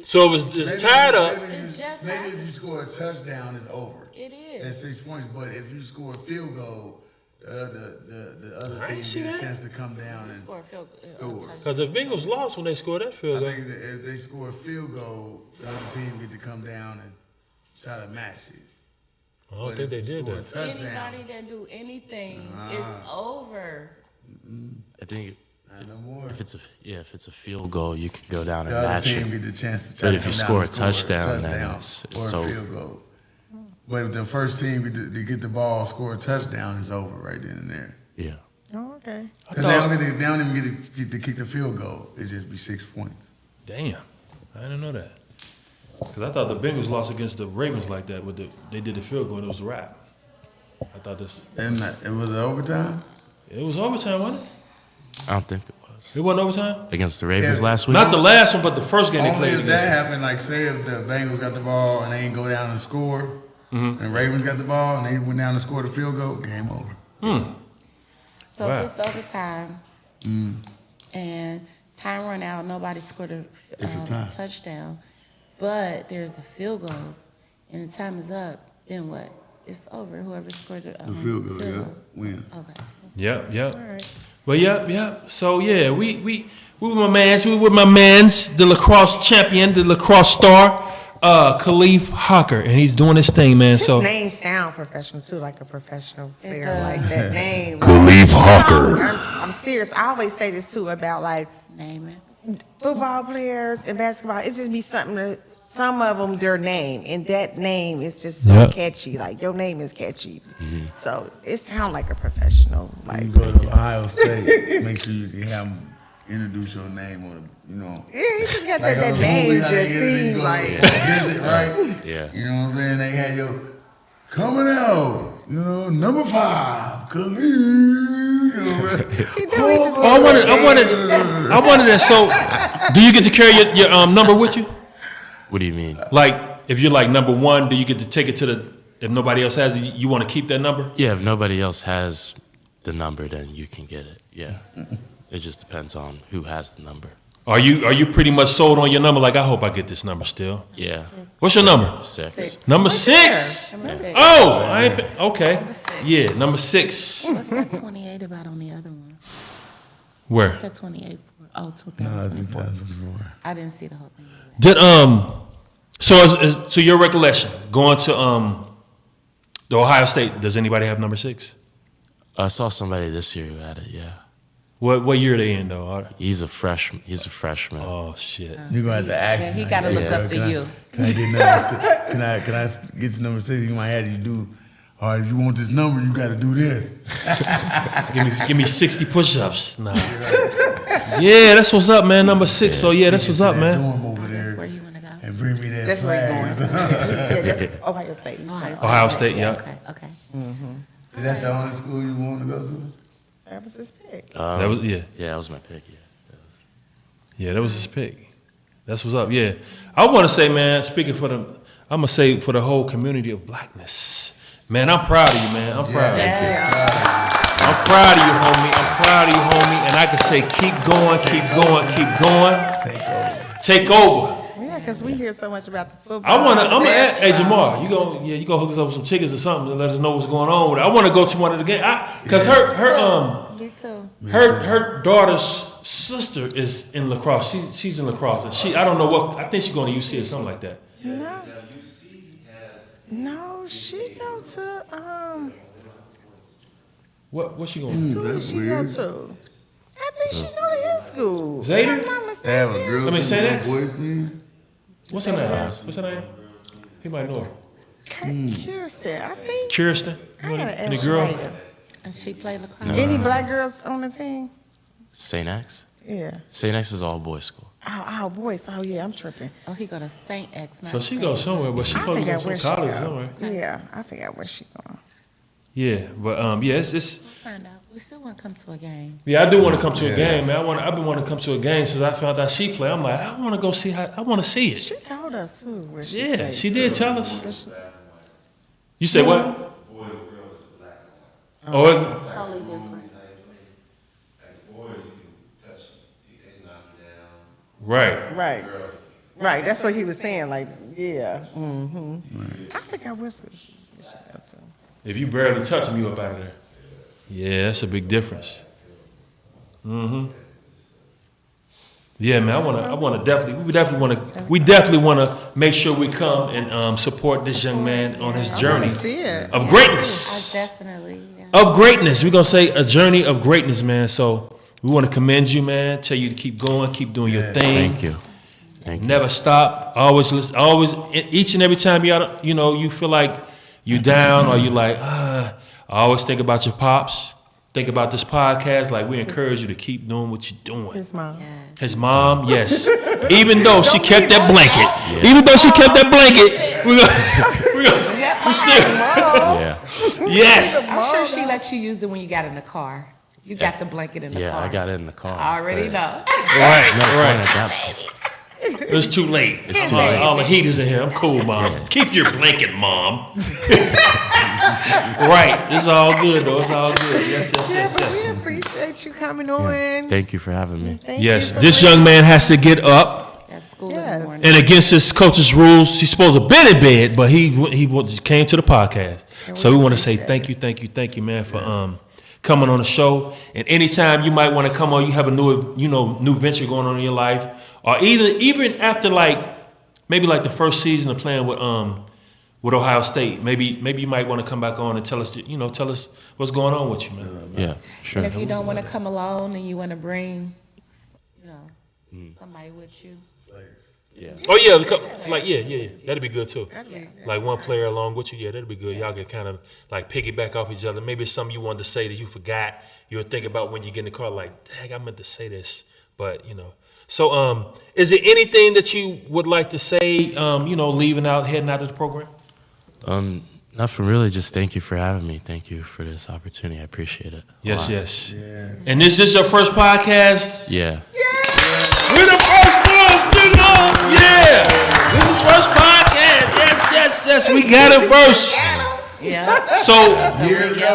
So it's tied up. Maybe if you score a touchdown, it's over. It is. That's 6 points. But if you score a field goal, the other team get a chance to come down and score a field score. Because the Bengals lost when they scored that field goal. I think that if they score a field goal, the other team get to come down and try to match it. I don't think they did that. Anybody that do anything, it's over. I think no more. if it's a field goal, you could go down and The other match team it. get the chance to try But to if you come score down a touchdown, then it's or a over. field goal. But if the first team to get the ball, score a touchdown, it's over right then and there. Yeah. Oh, okay. Because they don't even get to kick the field goal. It just be 6 points. Damn, I didn't know that. Because I thought the Bengals lost against the Ravens like that. They did the field goal and it was a wrap. I thought this. And it was overtime? It was overtime, wasn't it? I don't think it was. It wasn't overtime? Against the Ravens last week? Not the last one, but the first game they Only played if against. that happened, like say if the Bengals got the ball and they didn't go down and score, and Ravens got the ball and they went down and scored a field goal, game over. So Wow. if it's overtime and time run out, nobody scored a It's a tie. touchdown, but there's a field goal and the time is up, then what? It's over. Whoever scored The field goal, wins. Okay. Yep. All right. But yep. So yeah, we with my mans, the lacrosse champion, the lacrosse star, Khalif Hocker, and he's doing his thing, man. His So name sound professional too, like a professional player. does. Like that name. Khalif Hocker. I'm serious. I always say this too about like Name it. football players and basketball. It just be something that some of them their name, and that name is just so Yep. catchy. Like your name is catchy, so it sounds like a professional. Like You go to Ohio State, make sure you can have them introduce your name on it, yeah, he just got Like that on the name. movie, how Just they get it, they seemed go like visit, right? Yeah. You know what I'm saying? They had your coming out, number 5, Khalif. You know, right? he do. He just I wanted that. So, do you get to carry your number with you? What do you mean? Like, if you're like number 1, do you get to take it to if nobody else has it, you want to keep that number? Yeah, if nobody else has the number, then you can get it. Yeah. It just depends on who has the number. Are you pretty much sold on your number? Like, I hope I get this number still. Yeah. What's your number? 6. Number 6. Number 6. Oh, okay. Yeah, number 6. What's that 28 about on the other one? Where? What's that 28 for? Oh, 2024. 2004. I didn't see the whole thing. Did so to your recollection, going to the Ohio State, does anybody have number 6? I saw somebody this year who had it, yeah. What year are they in though? He's a freshman. Oh shit. You're gonna have to ask. Yeah, him, he like, gotta look hey, up to you. Can I get number 6? Can I get to number 6? You might have you do. All right, if you want this number, you got to do this. Give me 60 push-ups. Nah. Yeah, that's what's up, man. Number 6. So yeah, that's what's up, man. Over That's there where you want to go. and bring me that that's where flag. he going. Yeah, that's Ohio State. Ohio State, yeah. Okay. That's the only school you want to go to? That was his pick. That was Yeah, that was my pick, yeah. Yeah, that was his pick. That's what's up. Yeah, I want to say, man. Speaking I'm gonna say for the whole community of blackness Man, I'm proud of you, man. I'm proud of you. Yeah. I'm proud of you, homie. I'm proud of you, homie. And I can say, keep going, keep going, keep going. Take over. Yeah, because we hear so much about the football. I'm gonna hey Jamar, you go hook us up with some tickets or something and let us know what's going on with it. I want to go to one of the games because Me too. her daughter's sister is in Lacrosse. She's in Lacrosse, and I don't know what, I think she's going to UC or something like that. No, she go to What she going to? school does she go to? I think she go to his school. Zayden? If I'm not They have a mistaken. girls' I mean, say team, that. boys' team. What's her name? What's her name? He might know her. Kirsten, I think. Kirsten? I gotta Any ask girl? Rita. And she played lacrosse. Any black girls on the team? St. X? Yeah. St. X is all boys school. Oh, boys. Oh, yeah, I'm tripping. Oh, he go to St. X. Not So she St. goes somewhere, but she I supposed to go forgot to where some she college go. somewhere. Yeah, I forgot where she going. Yeah, but yeah, it's We'll find out. We still want to come to a game. yeah. I do want to come to a game, man. I've been wanting to come to a game since I found out she played. I'm like, I want to go see how. I want to see it. She told us too where she Yeah, played, she too. did tell us. You say what? Boys and girls is black and white. Oh, is it? Totally different. Like the boys, you can touch them, they knock you down. Right. Right. That's what he was saying. Like, yeah. I forgot where she got to. If you barely touch them, you up out of there. Yeah, that's a big difference. Yeah, man. We definitely want to make sure we come and support this young man on his journey See it. of greatness. I definitely. Yeah. Of greatness. We're gonna say a journey of greatness, man. So we want to commend you, man. Tell you to keep going, keep doing your thing. Thank you. Thank you. Never stop. Always listen. Always, each and every time you feel like you're down or you like, I always think about your pops. Think about this podcast. Like, we encourage you to keep doing what you're doing. His mom. His mom, yes. Even though she kept that blanket, Yeah. yes. I'm sure she let you use it when you got in the car. You got the blanket in the Yeah, car. I got it in the car. I already know. Right. No point at that point. It's too late. It's too late. All the heat is in here. I'm cool, mom. Keep your blanket, mom. Right. It's all good, though. It's all good. Yes. But we appreciate you coming on. Thank you for having me. Thank Yes. you for This young man has to get up, At school in Yes. the morning. and against his coach's rules, he's supposed to have been in bed, but he came to the podcast. So we want to say thank you, man, for coming on the show. And anytime you might want to come on, you have a new venture going on in your life, or even after maybe the first season of playing with Ohio State, maybe you might want to come back on and tell us what's going on with you, man. Yeah, sure. And if you don't want to come alone and you want to bring, somebody with you. Yeah. Oh yeah, yeah. That'd be good too. Like one player along with you, yeah, that'd be good. Y'all can kind of piggyback off each other. Maybe it's something you wanted to say that you forgot. You'll think about when you get in the car, like, dang, I meant to say this, but So, is there anything that you would like to say? Heading out of the program. Nothing really. Just thank you for having me. Thank you for this opportunity. I appreciate it. Yes, Wow. yes. And this is your first podcast? Yeah. We're the first ones, yeah. This is the first podcast. Yes. We got it first. Yeah. So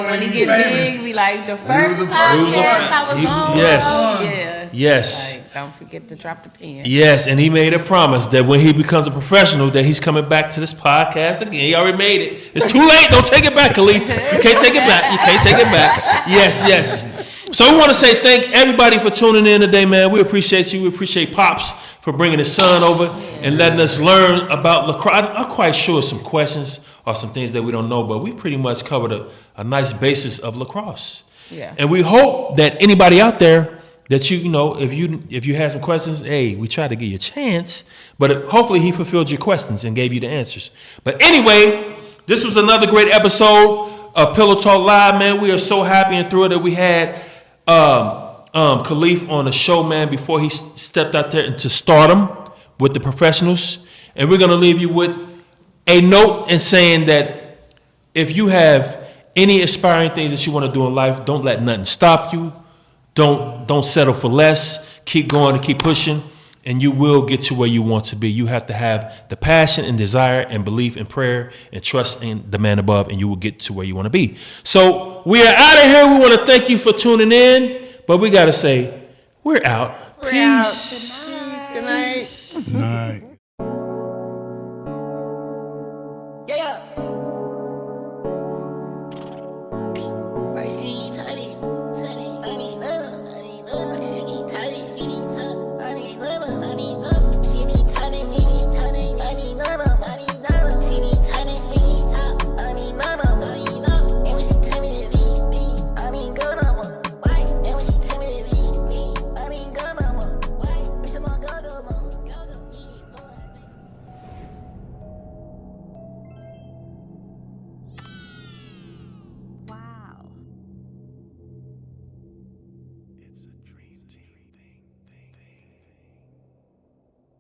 when he get big, we like the first podcast I was on. Yes. Yes. Like, don't forget to drop the pen. Yes, and he made a promise that when he becomes a professional, that he's coming back to this podcast again. He already made it. It's too late. Don't take it back, Khalid. You can't take it back. Yes. So we want to say thank everybody for tuning in today, man. We appreciate you. We appreciate Pops for bringing his son over and letting us learn about lacrosse. I'm quite sure some questions or some things that we don't know, but we pretty much covered a nice basis of lacrosse. Yeah. And we hope that anybody out there that if you had some questions, hey, we tried to give you a chance, but hopefully he fulfilled your questions and gave you the answers. But anyway, this was another great episode of Pillow Talk Live, man. We are so happy and thrilled that we had Khalif on the show, man, before he stepped out there into stardom with the professionals. And we're going to leave you with a note and saying that if you have any aspiring things that you want to do in life, don't let nothing stop you. Don't settle for less. Keep going and keep pushing. and you will get to where you want to be. You have to have the passion and desire and belief and prayer and trust in the man above, and you will get to where you want to be. So we are out of here. We want to thank you for tuning in, but we got to say, we're out. We're out. Good night. Good night.